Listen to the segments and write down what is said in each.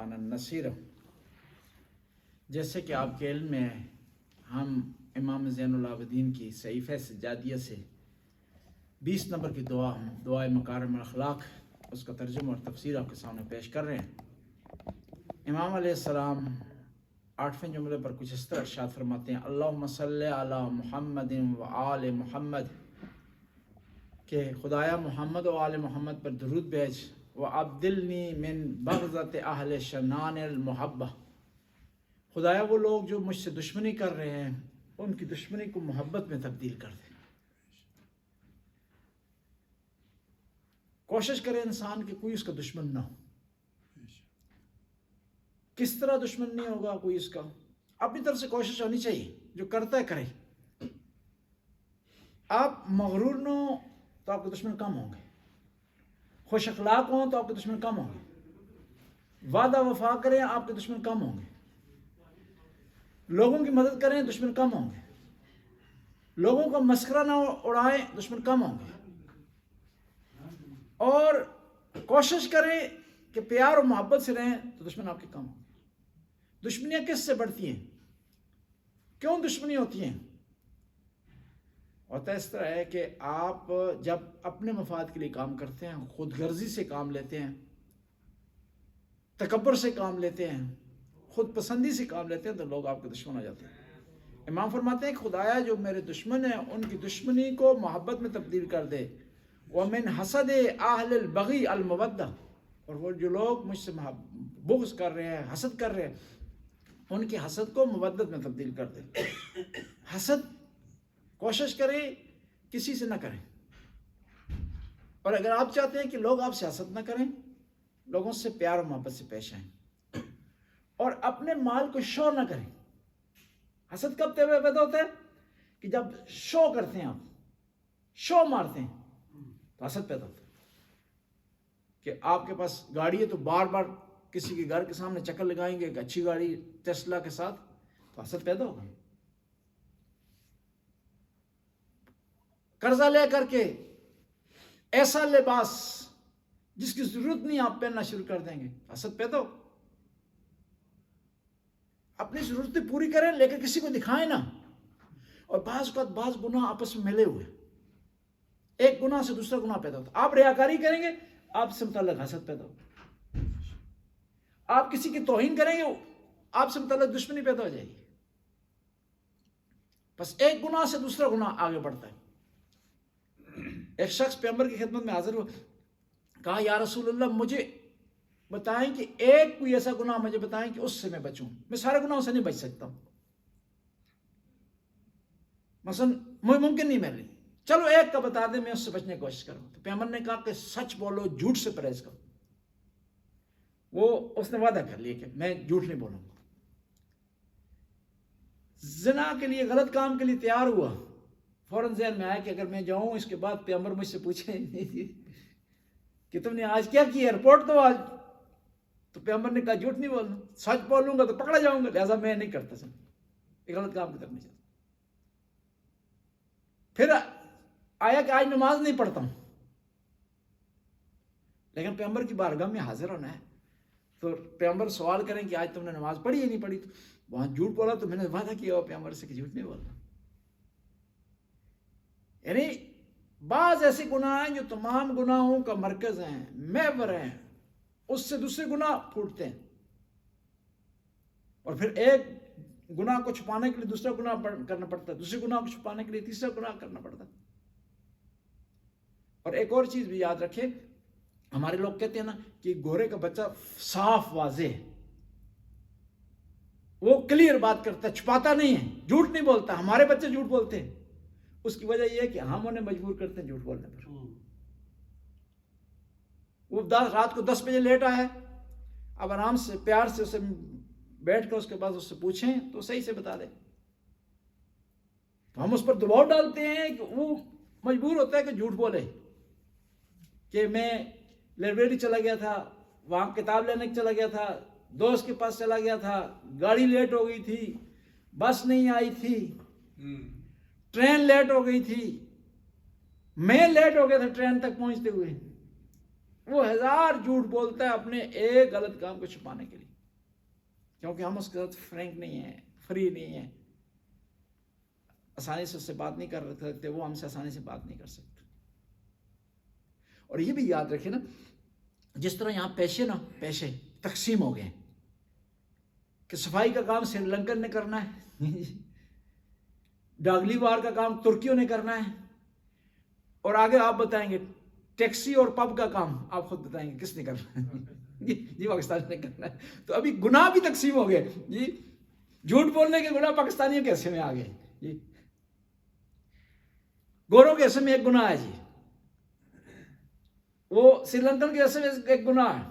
کان نصیرا. جیسے کہ آپ کے علم میں ہے، ہم امام زین العابدین کی صحیفہ سجادیہ سے 20 نمبر کی دعا، دعائے مکارم الاخلاق، اس کا ترجمہ اور تفسیر آپ کے سامنے پیش کر رہے ہیں. امام علیہ السلام 8ویں جملے پر کچھ اس طرح ارشاد فرماتے ہیں: اللہم صلی علی محمد و آل محمد، کہ خدایا محمد و آل محمد پر درود بھیج. وَأَبْدِلْنِي مِن بغضت اہل شنان المحبہ، خدایا وہ لوگ جو مجھ سے دشمنی کر رہے ہیں ان کی دشمنی کو محبت میں تبدیل کر دے. کوشش کرے انسان کہ کوئی اس کا دشمن نہ ہو. کس طرح دشمن نہیں ہوگا کوئی اس کا؟ اپنی طرف سے کوشش ہونی چاہیے، جو کرتا ہے کرے. آپ مغرور نہ ہوں تو آپ کے دشمن کم ہوں گے، خوش اخلاق ہوں تو آپ کے دشمن کم ہوں گے، وعدہ وفا کریں آپ کے دشمن کم ہوں گے، لوگوں کی مدد کریں دشمن کم ہوں گے، لوگوں کا مسخرہ نہ اڑائیں دشمن کم ہوں گے، اور کوشش کریں کہ پیار و محبت سے رہیں تو دشمن آپ کے کم ہوں گے. دشمنیاں کس سے بڑھتی ہیں؟ کیوں دشمنی ہوتی ہیں؟ ہوتا اس طرح ہے کہ آپ جب اپنے مفاد کے لیے کام کرتے ہیں، خود غرضی سے کام لیتے ہیں، تکبر سے کام لیتے ہیں، خود پسندی سے کام لیتے ہیں، تو لوگ آپ کے دشمن ہو جاتے ہیں. امام فرماتے ہیں کہ خدایا جو میرے دشمن ہیں ان کی دشمنی کو محبت میں تبدیل کر دے. وَمِنْ حَسَدِ أَهْلِ الْبَغِي الْمَوَدَّةِ، اور وہ جو لوگ مجھ سے بغض کر رہے ہیں، حسد کر رہے ہیں، ان کی حسد کو مودت میں تبدیل کر دے. حسد کوشش کریں کسی سے نہ کریں، اور اگر آپ چاہتے ہیں کہ لوگ آپ سے حسد نہ کریں، لوگوں سے پیار و محبت سے پیش آئیں، اور اپنے مال کو شو نہ کریں. حسد کب پیدا ہوتا ہے؟ کہ جب شو کرتے ہیں، آپ شو مارتے ہیں تو حسد پیدا ہوتا ہے. کہ آپ کے پاس گاڑی ہے تو بار بار کسی کے گھر کے سامنے چکر لگائیں گے، ایک اچھی گاڑی ٹیسلا کے ساتھ، تو حسد پیدا ہوگا. قرضہ لے کر کے ایسا لباس جس کی ضرورت نہیں آپ پہننا شروع کر دیں گے، حسد پیدا ہو. اپنی ضرورتیں پوری کریں لیکن کسی کو دکھائیں نہ. اور بعض گناہ آپس میں ملے ہوئے، ایک گناہ سے دوسرا گناہ پیدا ہوتا ہے. آپ ریاکاری کریں گے، آپ سے متعلق حسد پیدا ہوگا. آپ کسی کی توہین کریں گے، آپ سے متعلق دشمنی پیدا ہو جائے گی. بس ایک گناہ سے دوسرا گناہ آگے بڑھتا ہے. ایک شخص پیغمبر کی خدمت میں حاضر ہوا، کہا یا رسول اللہ مجھے بتائیں کہ ایک کوئی ایسا گناہ مجھے بتائیں کہ اس سے میں بچوں، میں سارے گناہوں سے نہیں بچ سکتا ہوں، مثلا ممکن نہیں میرے لیے، چلو ایک کا بتا دیں میں اس سے بچنے کی کوشش کروں. تو پیغمبر نے کہا کہ سچ بولو، جھوٹ سے پرہیز کرو. اس نے وعدہ کر لیا کہ میں جھوٹ نہیں بولوں گا. زنا کے لیے، غلط کام کے لیے تیار ہوا. فوراً ذہن میں آیا کہ اگر میں جاؤں اس کے بعد پیغمبر مجھ سے پوچھیں کہ تم نے آج کیا کیا، رپورٹ دو آج. تو پیغمبر نے کہا جھوٹ نہیں بولنا، سچ بولوں گا تو پکڑا جاؤں گا، لہٰذا میں نہیں کرتا سن، یہ غلط کام کی طرف نہیں جاتا. پھر آیا کہ آج نماز نہیں پڑھتا ہوں، لیکن پیغمبر کی بارگاہ میں حاضر ہونا ہے. تو پیغمبر سوال کریں کہ آج تم نے نماز پڑھی یا نہیں پڑھی، تو وہاں جھوٹ بولا تو میں نے وعدہ کیا ہوا پیغمبر سے کہ جھوٹ نہیں بولنا. یعنی بعض ایسے گناہ ہیں جو تمام گناہوں کا مرکز ہیں، محور ہیں، اس سے دوسرے گناہ پھوٹتے ہیں، اور پھر ایک گناہ کو چھپانے کے لیے دوسرا گناہ کرنا پڑتا ہے، دوسرے گناہ کو چھپانے کے لیے تیسرا گناہ کرنا پڑتا ہے. اور ایک اور چیز بھی یاد رکھے، ہمارے لوگ کہتے ہیں نا کہ گورے کا بچہ صاف واضح ہے، وہ کلیئر بات کرتا ہے، چھپاتا نہیں ہے، جھوٹ نہیں بولتا. ہمارے بچے جھوٹ بولتے ہیں، اس کی وجہ یہ ہے کہ ہم انہیں مجبور کرتے ہیں جھوٹ بولنے پر. وہ رات کو 10 بجے لیٹ آیا ہے، اب آرام سے پیار سے اسے بیٹھ کر اس کے بعد اس سے پوچھیں تو صحیح سے بتا دے. تو ہم اس پر دباؤ ڈالتے ہیں کہ وہ مجبور ہوتا ہے کہ جھوٹ بولے کہ میں لائبریری چلا گیا تھا، وہاں کتاب لینے چلا گیا تھا، دوست کے پاس چلا گیا تھا، گاڑی لیٹ ہو گئی تھی، بس نہیں آئی تھی، ٹرین لیٹ ہو گئی تھی، میں لیٹ ہو گیا تھا ٹرین تک پہنچتے ہوئے. وہ 1000 جھوٹ بولتا ہے اپنے ایک غلط کام کو چھپانے کے لیے، کیونکہ ہم اس کے ساتھ فرینک نہیں ہیں، فری نہیں ہیں، آسانی سے اس سے بات نہیں کر سکتے، وہ ہم سے آسانی سے بات نہیں کر سکتے۔ اور یہ بھی یاد رکھیں نا، جس طرح یہاں پیشے تقسیم ہو گئے ہیں کہ صفائی کا کام سری لنکن نے کرنا ہے، ڈاگلی وار کا کام ترکیوں نے کرنا ہے، اور آگے آپ بتائیں گے ٹیکسی اور پب کا کام آپ خود بتائیں گے کس نے کرنا ہے؟ جی پاکستان نے کرنا ہے۔ تو ابھی گناہ بھی تقسیم ہو گئے جی، جھوٹ بولنے کے گناہ پاکستانیوں کے حصے میں آ گئے جی، گوروں کے حصے میں ایک گناہ ہے جی، وہ سری لنکن کے حصے میں ایک گناہ ہے۔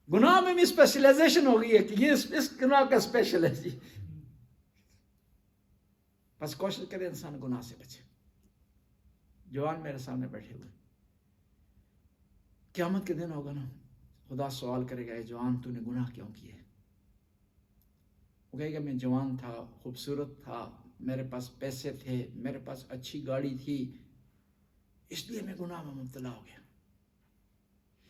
گناہ میں بھی اسپیشلائزیشن ہو گئی ہے کہ یہ اس گناہ کا اسپیشل ہے جی۔ بس کوشش کرے انسان گناہ سے بچے۔ جوان میرے سامنے بیٹھے ہوئے، قیامت کے دن ہوگا نا، خدا سوال کرے گا اے جوان تو نے گناہ کیوں کیے؟ وہ کہے گا میں جوان تھا، خوبصورت تھا، میرے پاس پیسے تھے، میرے پاس اچھی گاڑی تھی، اس لیے میں گناہ میں مبتلا ہو گیا،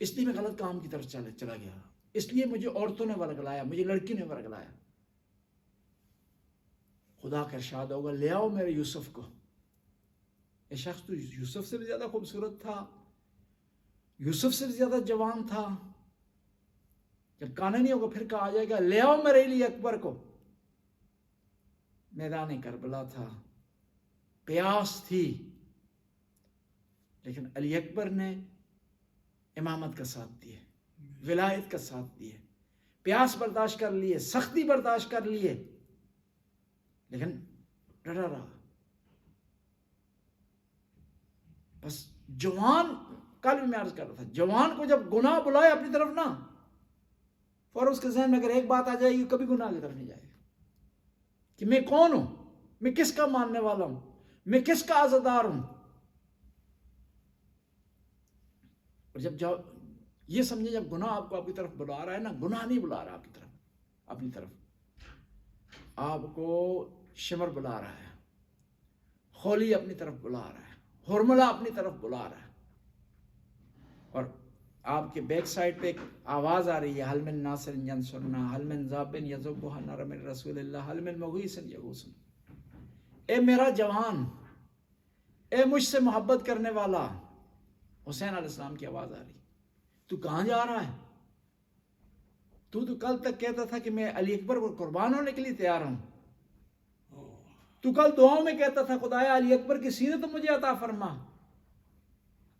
اس لیے میں غلط کام کی طرف چلا گیا، اس لیے مجھے عورتوں نے ورگلایا، مجھے لڑکی نے ورگلایا۔ خدا کا ارشاد ہوگا لے آؤ میرے یوسف کو۔ یہ شخص تو یوسف سے بھی زیادہ خوبصورت تھا، یوسف سے بھی زیادہ جوان تھا۔ جب کانا نہیں ہوگا پھر کہا جائے گا لے آؤ میرے علی اکبر کو۔ میدان کربلا تھا، قیاس تھی، لیکن علی اکبر نے امامت کا ساتھ دیے، ولایت کا ساتھ دیے، پیاس برداشت کر لیے، سختی برداشت کر لیے، لیکن ڈرا رہا۔ بس جوان، کل بھی میں عرض کر رہا تھا، جوان کو جب گناہ بلائے اپنی طرف نا، فوراً اس کے ذہن میں اگر ایک بات آ جائے گی کبھی گناہ کی طرف نہیں جائے گا کہ میں کون ہوں، میں کس کا ماننے والا ہوں، میں کس کا عزادار ہوں۔ اور جب یہ سمجھے جب گناہ آپ کو آپ کی طرف بلا رہا ہے نا، گناہ نہیں بلا رہا آپ کی طرف، اپنی طرف آپ کو شمر بلا رہا ہے، خولی اپنی طرف بلا رہا ہے، ہرملہ اپنی طرف بلا رہا ہے، اور آپ کے بیک سائڈ پہ ایک آواز آ رہی ہے حل من ناصر ینصرنا حل من ذابن یذبح نار من رسول اللہ حل من مغیث یغوثنا۔ اے میرا جوان، اے مجھ سے محبت کرنے والا، حسین علیہ السلام کی آواز آ رہی، تو کہاں جا رہا ہے؟ تو کل تک کہتا تھا کہ میں علی اکبر کو قربان ہونے کے لیے تیار ہوں، تو کل دعاؤں میں کہتا تھا خدایا علی اکبر کی سیرت مجھے عطا فرما،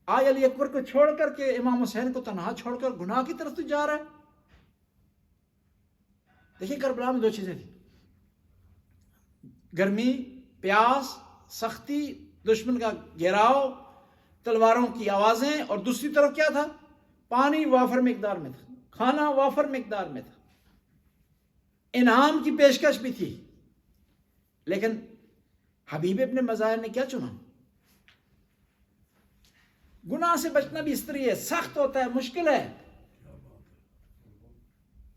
آج علی اکبر کو چھوڑ کر کے امام حسین کو تنہا چھوڑ کر گناہ کی طرف تو جا رہا ہے۔ دیکھیں کربلا میں دو چیزیں تھیں، گرمی، پیاس، سختی، دشمن کا گھیراؤ، تلواروں کی آوازیں، اور دوسری طرف کیا تھا؟ پانی وافر مقدار میں تھا، کھانا وافر مقدار میں تھا، انعام کی پیشکش بھی تھی، لیکن حبیب ابن مظاہر نے کیا چنا؟ گناہ سے بچنا بھی اس طرح ہے، سخت ہوتا ہے، مشکل ہے،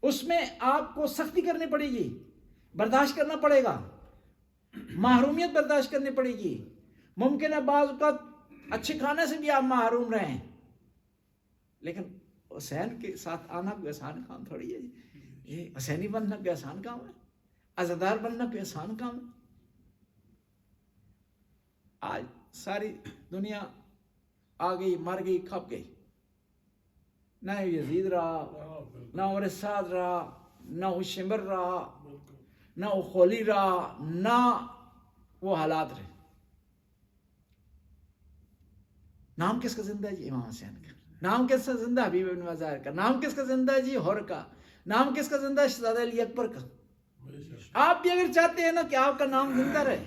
اس میں آپ کو سختی کرنی پڑے گی، برداشت کرنا پڑے گا، محرومیت برداشت کرنی پڑے گی، ممکن ہے بعض اوقات اچھے کھانے سے بھی آپ محروم رہیں، لیکن حسین کے ساتھ آنا کوئی آسان کام تھوڑی ہے جی، یہ حسینی بننا کوئی آسان کام ہے، عزادار بننا کوئی آسان کام ہے۔ آج ساری دنیا آ گئی، مر گئی، کھپ گئی، نہ یزید رہا، نہ اور سعد رہا، نہ وہ شمر رہا، نہ وہ خولی رہا، نہ وہ حالات رہے۔ نام کس کا زندہ ہے جی؟ امام حسین کا۔ نام کس کا زندہ ہے؟ حبیب ابن مظاہر کا۔ نام کس کا زندہ ہے جی؟ حر کا۔ نام کس کا زندہ ہے؟ شہزادہ علی اکبر کا۔ آپ بھی اگر چاہتے ہیں نا کہ آپ کا نام زندہ رہے،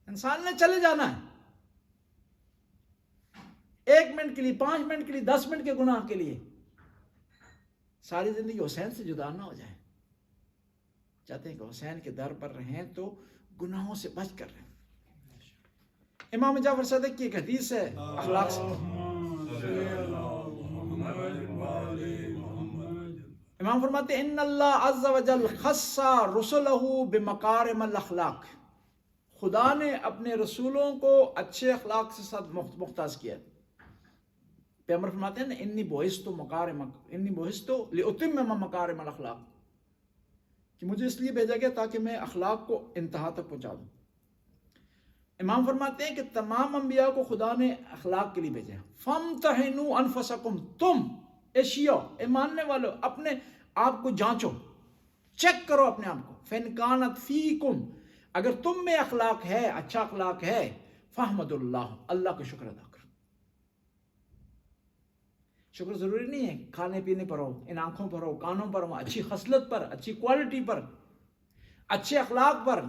انسان نے چلے جانا ہے، 1 منٹ کے لیے، 5 منٹ کے لیے، 10 منٹ کے گناہ کے لیے، ساری زندگی حسین سے جدا نہ ہو جائے۔ چاہتے ہیں کہ حسین کے در پر رہیں تو گناہوں سے بچ کر رہیں۔ امام جعفر صادق کی ایک حدیث ہے اخلاق سے، امام فرماتے ہیں ان اللہ عز و جل خص رسلہ بمکارم الاخلاق، خدا نے اپنے رسولوں کو اچھے اخلاق سے ساتھ مختص کیا، پیغمبر فرماتے ہیں نا انی بوئستو لأتمم مکارم الاخلاق، کہ مجھے اس لیے بھیجا گیا تاکہ میں اخلاق کو انتہا تک پہنچا دوں۔ امام فرماتے ہیں کہ تمام انبیاء کو خدا نے اخلاق کے لیے بھیجا۔ فامتحنوا انفسکم، تم ایشیا ماننے والو اپنے آپ کو جانچو، چیک کرو اپنے آپ کو۔ فإن كانت فیکم، اگر تم میں اخلاق ہے، اچھا اخلاق ہے، فاحمدوا اللہ، اللہ کا شکر ادا کرو۔ شکر ضروری نہیں ہے کھانے پینے پر ہو، ان آنکھوں پر ہو، کانوں پر ہو، اچھی خصلت پر، اچھی کوالٹی پر، اچھے اخلاق پر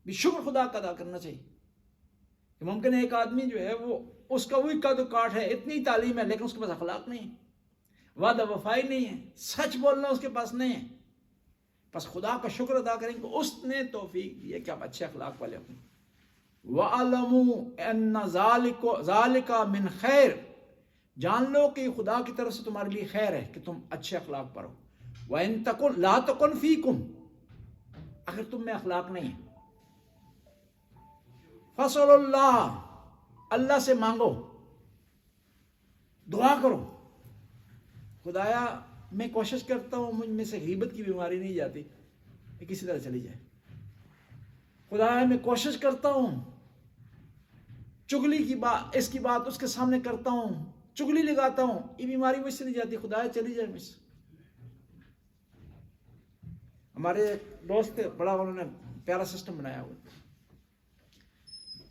بھی شکر خدا کا ادا کرنا چاہیے۔ کہ ممکن ہے ایک آدمی جو ہے وہ اس کا وہی قد و کاٹ ہے، اتنی تعلیم ہے، لیکن اس کے پاس اخلاق نہیں ہے، وعدہ وفائی نہیں ہے، سچ بولنا اس کے پاس نہیں ہے۔ بس خدا کا شکر ادا کریں کہ اس نے توفیق دی ہے کہ آپ اچھے اخلاق والے ہوں۔ وَعَلَمُوا أَنَّ ذَلِكَ مِنْ خیر، جان لو کہ خدا کی طرف سے تمہارے لیے خیر ہے کہ تم اچھے اخلاق پر ہو۔ وَإِن تَكُن لَا تَكُن فِيكُمْ، اگر تم میں اخلاق نہیں ہے، فَصَلُ اللَّهِ، اللہ سے مانگو، دعا کرو، خدایا میں کوشش کرتا ہوں مجھ میں سے غیبت کی بیماری نہیں جاتی، یہ کسی طرح چلی جائے۔ خدایا میں کوشش کرتا ہوں چگلی کی بات، اس کی بات اس کے سامنے کرتا ہوں، چگلی لگاتا ہوں، یہ بیماری مجھ سے نہیں جاتی، خدایا چلی جائے مجھ سے۔ ہمارے دوست تھے، بڑا انہوں نے پیارا سسٹم بنایا ہوا،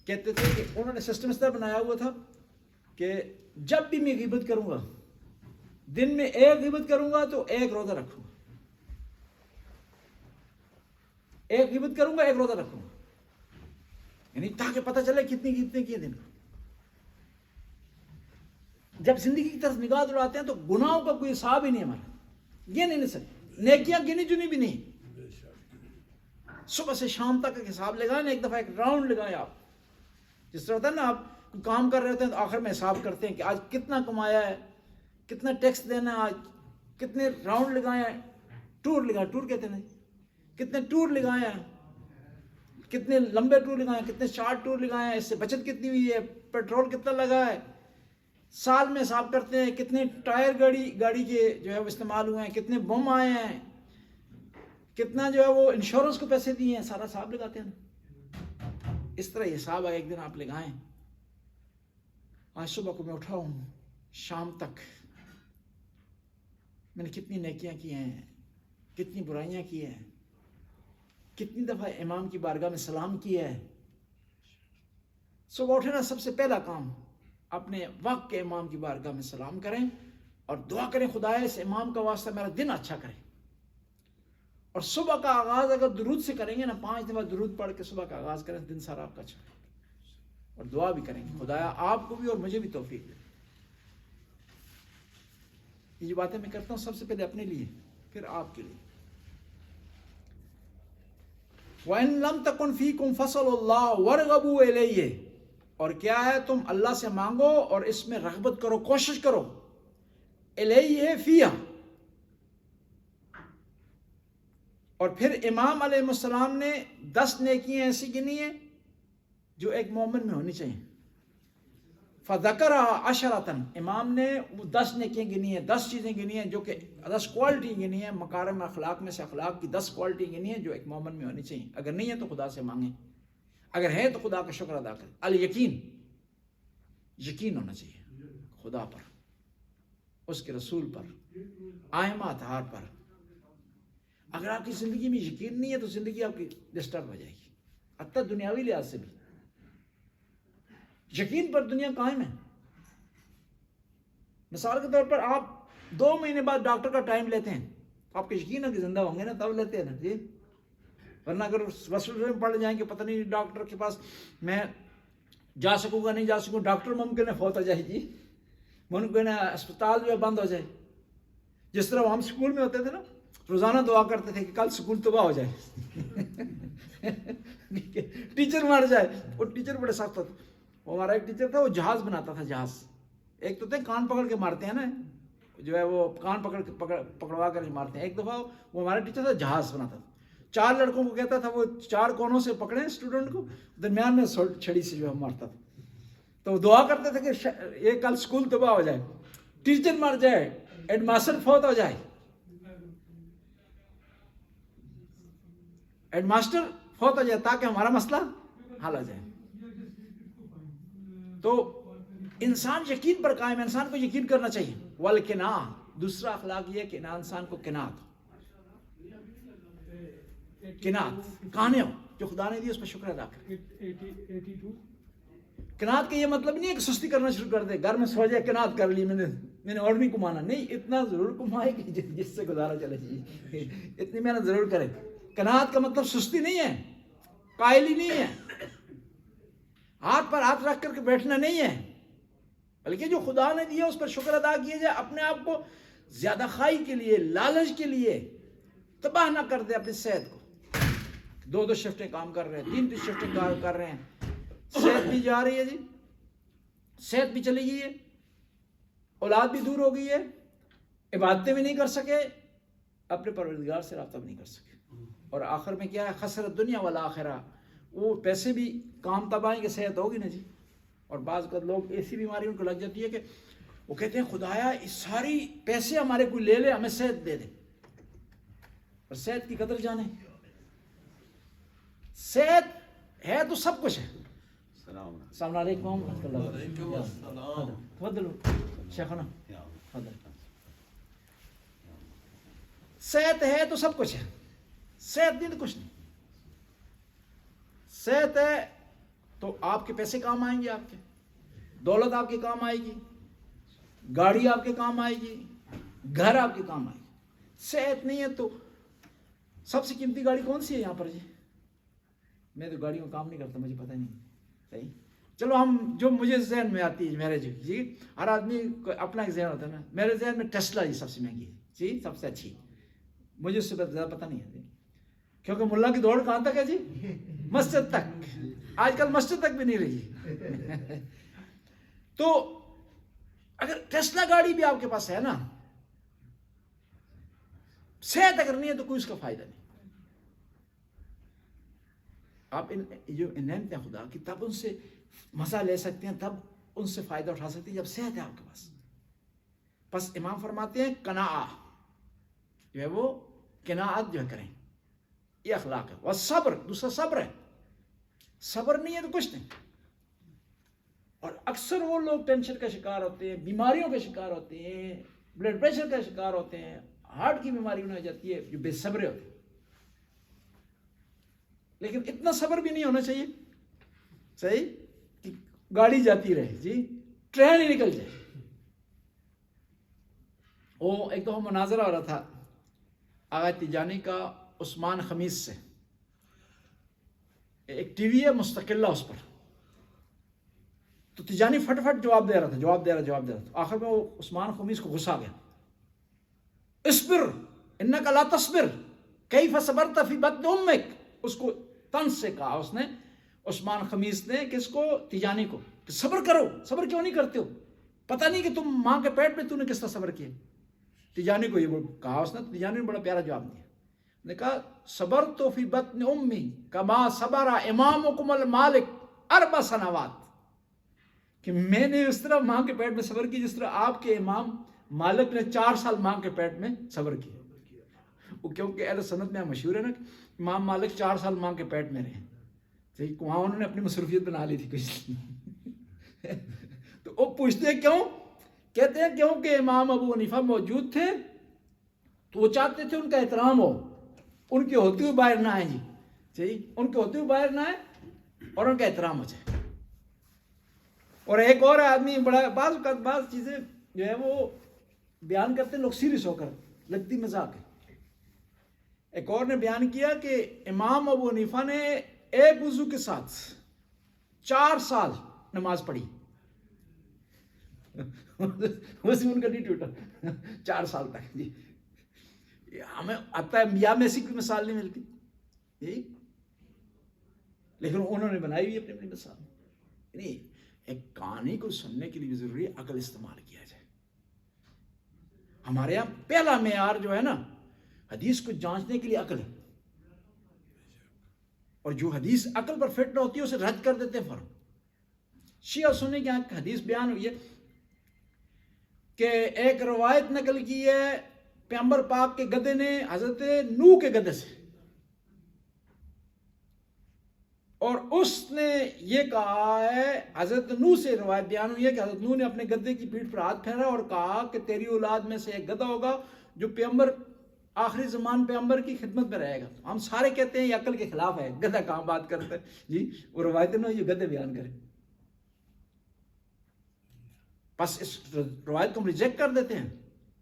کہتے تھے کہ انہوں نے سسٹم اس طرح بنایا ہوا تھا کہ جب بھی میں غیبت کروں گا، دن میں ایک غیبت کروں گا تو ایک روزہ رکھوں گا، ایک غیبت کروں گا ایک روزہ رکھوں گا، یعنی تاکہ پتہ چلے کتنی غیبتیں کی دن میں۔ جب زندگی کی طرف نگاہ دوڑاتے ہیں تو گناہوں کا کوئی حساب ہی نہیں ہمارا، یہ نہیں سکتے، نیکیاں گنی چنی بھی نہیں۔ صبح سے شام تک ایک حساب لگائیں، ایک دفعہ ایک راؤنڈ لگائیں آپ، جس طرح ہوتا ہے نا آپ کام کر رہے ہوتے ہیں تو آخر میں حساب کرتے ہیں کہ آج کتنا کمایا ہے، کتنا ٹیکس دینا ہے، آج کتنے راؤنڈ لگائے ہیں، ٹور لگائے، ٹور کہتے ہیں، کتنے ٹور لگائے ہیں، کتنے لمبے ٹور لگائے ہیں، کتنے شارٹ ٹور لگائے ہیں، اس سے بچت کتنی ہوئی ہے، پیٹرول کتنا لگا ہے، سال میں حساب کرتے ہیں کتنے ٹائر گاڑی کے جو ہے وہ استعمال ہوئے ہیں، کتنے بم آئے ہیں، کتنا جو ہے وہ انشورنس کو پیسے دیے ہیں، سارا حساب لگاتے ہیں۔ اس طرح یہ حساب ایک دن آپ لگائیں، آج صبح کو میں اٹھا ہوں، شام تک میں نے کتنی نیکیاں کی ہیں، کتنی برائیاں کی ہیں، کتنی دفعہ امام کی بارگاہ میں سلام کیا ہے۔ صبح اٹھنا سب سے پہلا کام، اپنے وقت کے امام کی بارگاہ میں سلام کریں اور دعا کریں خدایا اس امام کا واسطہ میرا دن اچھا کرے۔ اور صبح کا آغاز اگر درود سے کریں گے نا، 5 دفعہ درود پڑھ کے صبح کا آغاز کریں، دن سارا آپ کا اچھا کرے۔ اور دعا بھی کریں گے خدایا آپ کو بھی اور مجھے بھی توفیق دے۔ یہ جو باتیں میں کرتا ہوں سب سے پہلے اپنے لیے، پھر آپ کے لیے۔ وَإِن لَمْ تَكُنْ فِيكُمْ فَصَلُوا اللَّهَ وَارْغَبُوا إِلَيْهِ، اور کیا ہے تم اللہ سے مانگو اور اس میں رغبت کرو، کوشش کرو، الیہ فیہا۔ اور پھر امام علیہ السلام نے 10 نیکیاں ایسی گنی ہیں جو ایک مومن میں ہونی چاہیے۔ فَذَكَرَهَا عَشَرَةً، امام نے وہ 10 نیکیاں گنی ہیں، 10 چیزیں گنی ہیں جو کہ 10 کوالٹی گنی ہیں، مکارم اخلاق میں سے اخلاق کی 10 کوالٹی گنی ہیں جو ایک مومن میں ہونی چاہیے۔ اگر نہیں ہے تو خدا سے مانگیں، اگر ہے تو خدا کا شکر ادا کریں۔ الیقین، یقین ہونا چاہیے خدا پر، اس کے رسول پر، آئمہ اطہار پر۔ اگر آپ کی زندگی میں یقین نہیں ہے تو زندگی آپ کی ڈسٹرب ہو جائے گی، حتیٰ دنیاوی لحاظ سے بھی۔ یقین پر دنیا قائم ہے۔ مثال کے طور پر آپ 2 مہینے بعد ڈاکٹر کا ٹائم لیتے ہیں، آپ کو یقین ہے کہ زندہ ہوں گے نا، تب لیتے ہیں نا جی، ورنہ اگر وسوسے میں پڑ جائیں کہ پتہ نہیں ڈاکٹر کے پاس میں جا سکوں گا نہیں جا سکوں، ڈاکٹر ممکن ہے فوت ہو جائے جی، ممکن ہے اسپتال جو ہے بند ہو جائے۔ جس طرح ہم اسکول میں ہوتے تھے نا، روزانہ دعا کرتے تھے کہ کل اسکول تباہ ہو جائے، ٹیچر مار جائے۔ وہ ٹیچر بڑے سخت ہوتے، وہ ہمارا ایک ٹیچر تھا، وہ جہاز بناتا تھا، جہاز۔ ایک تو تھے کان پکڑ کے مارتے ہیں نا، جو ہے وہ کان پکڑوا کر مارتے ہیں، ایک دفعہ وہ ہمارا ٹیچر تھا جہاز بناتا تھا، 4 لڑکوں کو کہتا تھا وہ 4 کونوں سے پکڑیں اسٹوڈنٹ کو، درمیان میں چھڑی سے جو ہے مارتا تھا۔ تو دعا کرتے تھے کہ یہ کل اسکول تباہ ہو جائے, ٹیچر مر جائے, ہیڈ ماسٹر فوت ہو جائے, ہیڈ ماسٹر فوت ہو جائے تاکہ ہمارا مسئلہ حل ہو جائے. تو انسان یقین پر قائم ہے, انسان کو یقین کرنا چاہیے. والقناع, دوسرا اخلاق یہ کہ انسان کو قناعت ہو, قناعت کہانے ہو, جو خدا نے دی اس پر شکر ادا کرے. قناعت کا یہ مطلب نہیں ہے کہ سستی کرنا شروع کر دے, گھر میں سو جائے قناعت کر لی میں نے اور نہیں کمانا, نہیں, اتنا ضرور کمائے کہ جس سے گزارا چلے جائے, اتنی محنت ضرور کرے. قناعت کا مطلب سستی نہیں ہے, قائلی نہیں ہے, ہاتھ پر ہاتھ رکھ کر کے بیٹھنا نہیں ہے, بلکہ جو خدا نے دیا اس پر شکر ادا کیا جائے. اپنے آپ کو زیادہ خواہی کے لیے, لالچ کے لیے تباہ نہ کر دے اپنی صحت کو. 2 شفٹیں کام کر رہے ہیں, 3 شفٹیں کام کر رہے ہیں, صحت بھی جا رہی ہے جی, صحت بھی چلی گئی ہے, اولاد بھی دور ہو گئی ہے, عبادتیں بھی نہیں کر سکے, اپنے پروردگار سے رابطہ بھی نہیں کر سکے. اور آخر میں کیا ہے, خسرت دنیا والآخرہ, وہ پیسے بھی کام تب آئیں گے, صحت ہوگی نا جی. اور بعض اوقات لوگ ایسی بیماری ان کو لگ جاتی ہے کہ وہ کہتے ہیں خدایا اس ساری پیسے ہمارے کوئی لے لے, ہمیں صحت دے دے. اور صحت کی قدر جانے, صحت ہے تو سب کچھ ہے. السلام علیکم ورحمۃ اللہ. تفضلوا شیخنا, تفضل. صحت ہے تو سب کچھ ہے, صحت نہیں تو کچھ نہیں. صحت ہے تو آپ کے پیسے کام آئیں گے, آپ کے دولت آپ کے کام آئے گی, گاڑی آپ کے کام آئے گی, گھر آپ کے کام آئے گی. صحت نہیں ہے تو سب سے قیمتی گاڑی کون سی ہے یہاں پر جی؟ میں تو گاڑیوں کا کام نہیں کرتا, مجھے پتہ نہیں. صحیح, چلو ہم جو مجھے ذہن میں آتی ہے میرے جی, ہر آدمی کو اپنا ایک ذہن ہوتا ہے نا. میرے ذہن میں ٹیسلا جی سب سے مہنگی ہے جی, سب سے اچھی. مجھے اس سے زیادہ پتہ نہیں ہے کیونکہ ملا کی دوڑ کہاں تک ہے جی؟ مسجد تک. آج کل مسجد تک بھی نہیں رہی. تو اگر ٹیسلا گاڑی بھی آپ کے پاس ہے نا, صحت اگر نہیں ہے تو کوئی اس کا فائدہ نہیں. آپ جو نعمتیں خدا کی تب ان سے مزہ لے سکتے ہیں, تب ان سے فائدہ اٹھا سکتے ہیں جب صحت ہے آپ کے پاس. بس امام فرماتے ہیں قناعت جو ہے وہ قناعت جو ہے کریں, یہ اخلاق ہے. اور صبر, دوسرا صبر ہے. صبر نہیں ہے تو کچھ نہیں. اور اکثر وہ لوگ ٹینشن کا شکار ہوتے ہیں, بیماریوں کا شکار ہوتے ہیں, بلڈ پریشر کا شکار ہوتے ہیں, ہارٹ کی بیماری انہیں ہو جاتی ہے, جو بے صبرے ہوتے ہیں. لیکن اتنا صبر بھی نہیں ہونا چاہیے صحیح کہ گاڑی جاتی رہے جی, ٹرین ہی نکل جائے. وہ ایک دفعہ مناظرہ ہو رہا تھا آغا تیجانی کا عثمان خمیس سے. ایک ٹی وی ہے مستقلہ اس پر, تو تیجانی فٹ فٹ جواب دے رہا تھا, جواب دے رہا تھا. آخر میں وہ عثمان خمیس کو غصہ آ گیا. اصبر انک لا تصبر کیف صبرت فی بطن امک, اس کو طنز سے کہا اس نے, عثمان خمیس نے, کس کو؟ تیجانی کو, کہ صبر کرو, صبر کیوں نہیں کرتے ہو, پتہ نہیں کہ تم ماں کے پیٹ میں تو نے کس طرح صبر کیا. تیجانی کو یہ کہا اس نے. تیجانی نے بڑا پیارا جواب دیا, نے کہا صبر تو فی بطن امی کما صبر امامکم المالک 4 سنوات, کہ میں نے اس طرح ماں کے پیٹ میں صبر کی جس طرح آپ کے امام مالک نے 4 سال ماں کے پیٹ میں صبر کیا. وہ کیونکہ اہل سنت میں مشہور ہے نا, امام مالک 4 سال ماں کے پیٹ میں رہے, صحیح, وہاں انہوں نے اپنی مصروفیت بنا لی تھی کچھ. تو وہ پوچھتے ہیں کیوں, کہتے ہیں کیونکہ امام ابو حنیفہ موجود تھے تو وہ چاہتے تھے ان کا احترام ہو, ان کے ہوتے ہوئے باہر نہ آئیں جی, صحیح, ان کے ہوتے ہوئے باہر نہ آئیں اور ان کا احترام ہو جائے. اور ایک اور آدمی بڑا بعض چیزیں جو ہے وہ بیان کرتے ہیں لوگ سیریس ہو کر, لگتی مذاق ہے. ایک اور نے بیان کیا کہ امام ابو حنیفہ نے ایک وضو کے ساتھ 4 سال نماز پڑھی, وضو ان کا نہیں ٹوٹا 4 سال تک جی. ہمیں آتا ہے یا میں ایسی کوئی مثال نہیں ملتی جی, لیکن انہوں نے بنائی ہوئی اپنی مثال. نہیں, ایک کہانی کو سننے کے لیے بھی ضروری ہے عقل استعمال کیا جائے. ہمارے یہاں پہلا معیار جو ہے نا حدیث کو جانچنے کے لیے عقل ہے, اور جو حدیث عقل پر فٹ نہ ہوتی ہے اسے رد کر دیتے ہیں فوراً. شیعہ سنی کی ایک حدیث بیان ہوئی ہے کہ ایک روایت نقل کی ہے پیغمبر پاک کے گدے نے حضرت نوح کے گدے سے، اور اس نے یہ کہا ہے، حضرت نوح سے روایت بیان ہوئی ہے کہ حضرت نوح نے اپنے گدے کی پیٹھ پر ہاتھ پھیرا اور کہا کہ تیری اولاد میں سے ایک گدھا ہوگا جو پیغمبر آخری زمان پیغمبر کی خدمت میں رہے گا۔ ہم سارے کہتے ہیں یہ عقل کے خلاف ہے، گدھا کہاں بات کرتا ہے جی، وہ روایت نہ یہ گدھے بیان کرے، بس اس روایت کو ہم ریجیکٹ کر دیتے ہیں،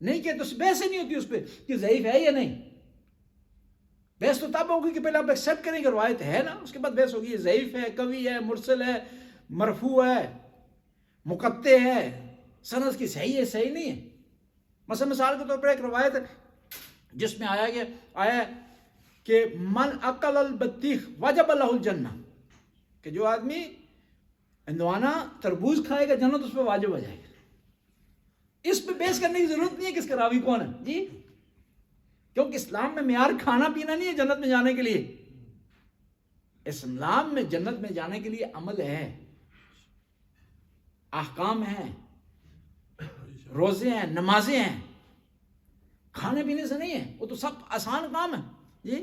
نہیں کہتے، اس بحث ہی نہیں ہوتی اس پہ کہ ضعیف ہے یا نہیں۔ بحث تو تب ہوگی کہ پہلے آپ ایکسیپٹ کریں کہ روایت ہے نا، اس کے بعد بحث ہوگی یہ ضعیف ہے، قوی ہے، مرسل ہے، مرفوع ہے، مقطع ہے، سند کی صحیح ہے، صحیح نہیں ہے۔ مثال کے طور پر ایک روایت ہے جس میں آیا ہے کہ من اکل البطیخ وجب لہ الجنہ، کہ جو آدمی ہندوانہ تربوز کھائے گا جنت اس پہ واجب ہو جائے گا۔ اس پہ بحث کرنے کی ضرورت نہیں ہے کہ اس کا راوی کون ہے جی، کیونکہ اسلام میں معیار کھانا پینا نہیں ہے جنت میں جانے کے لیے، اسلام میں جنت میں جانے کے لیے عمل ہے، احکام ہیں، روزے ہیں، نمازیں ہیں، کھانے پینے سے نہیں ہے، وہ تو سب آسان کام ہے جی۔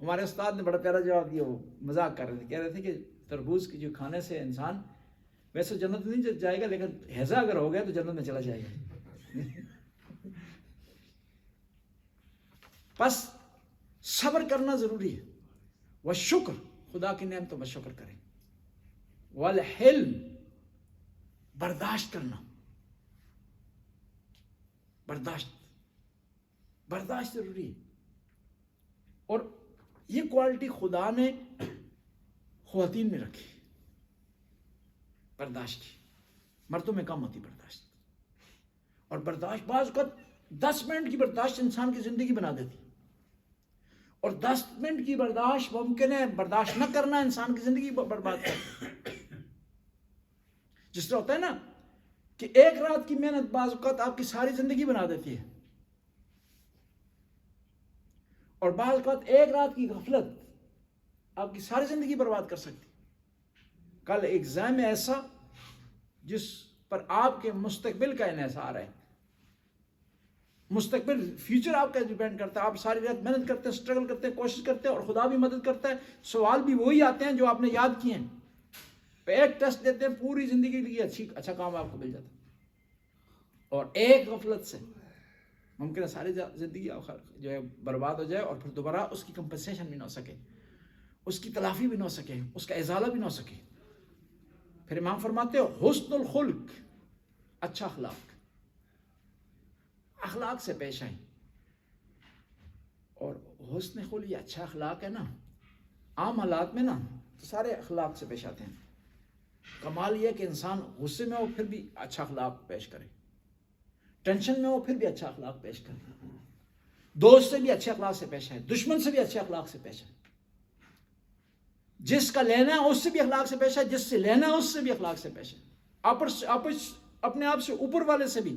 ہمارے استاد نے بڑا پیارا جواب دیا، وہ مذاق کر رہے تھے، کہہ رہے تھے کہ تربوز کی جو کھانے سے انسان ویسے جنت نہیں جائے گا، لیکن ہیضہ اگر ہو گیا تو جنت میں چلا جائے گا۔ بس صبر کرنا ضروری ہے، وہ شکر، خدا کی نعمتوں پر شکر کریں، والحلم، برداشت کرنا، برداشت ضروری ہے۔ اور یہ کوالٹی خدا نے خواتین میں رکھی، برداشت کی، مردوں میں کم ہوتی برداشت، اور برداشت بعض اوقات 10 منٹ کی برداشت انسان کی زندگی بنا دیتی، اور 10 منٹ کی برداشت ممکن ہے برداشت نہ کرنا انسان کی زندگی برباد کرتا۔ جس طرح ہوتا ہے نا کہ ایک رات کی محنت بعض اوقات آپ کی ساری زندگی بنا دیتی ہے، اور بعض اوقات ایک رات کی غفلت آپ کی ساری زندگی برباد کر سکتی۔ کل ایگزام ایسا جس پر آپ کے مستقبل کا انحصار ہے، مستقبل فیوچر آپ کا ڈیپینڈ کرتا ہے، آپ ساری رات محنت کرتے ہیں، سٹرگل کرتے ہیں، کوشش کرتے ہیں، اور خدا بھی مدد کرتا ہے، سوال بھی وہی آتے ہیں جو آپ نے یاد کیے ہیں، ایک ٹیسٹ دیتے ہیں پوری زندگی کے لیے اچھا کام آپ کو مل جاتا ہے، اور ایک غفلت سے ممکن ہے ساری زندگی جو ہے برباد ہو جائے، اور پھر دوبارہ اس کی کمپنسیشن بھی نہ ہو سکے، اس کی تلافی بھی نہ ہو سکے، اس کا ازالہ بھی نہ ہو سکے۔ پھر امام فرماتے ہو حسن الخلق، اچھا اخلاق سے پیش آئیں، اور حسن خلق یہ اچھا اخلاق ہے نا، عام حالات میں نا تو سارے اخلاق سے پیش آتے ہیں، کمال یہ ہے کہ انسان غصے میں ہو پھر بھی اچھا اخلاق پیش کرے، ٹینشن میں ہو پھر بھی اچھا اخلاق پیش کرے، دوست سے بھی اچھے اخلاق سے پیش آئے، دشمن سے بھی اچھے اخلاق سے پیش آئے، جس کا لینا ہے اس سے بھی اخلاق سے پیش آئے، جس سے لینا ہے اس سے بھی اخلاق سے پیش آئے، اپنے آپ سے اوپر والے سے بھی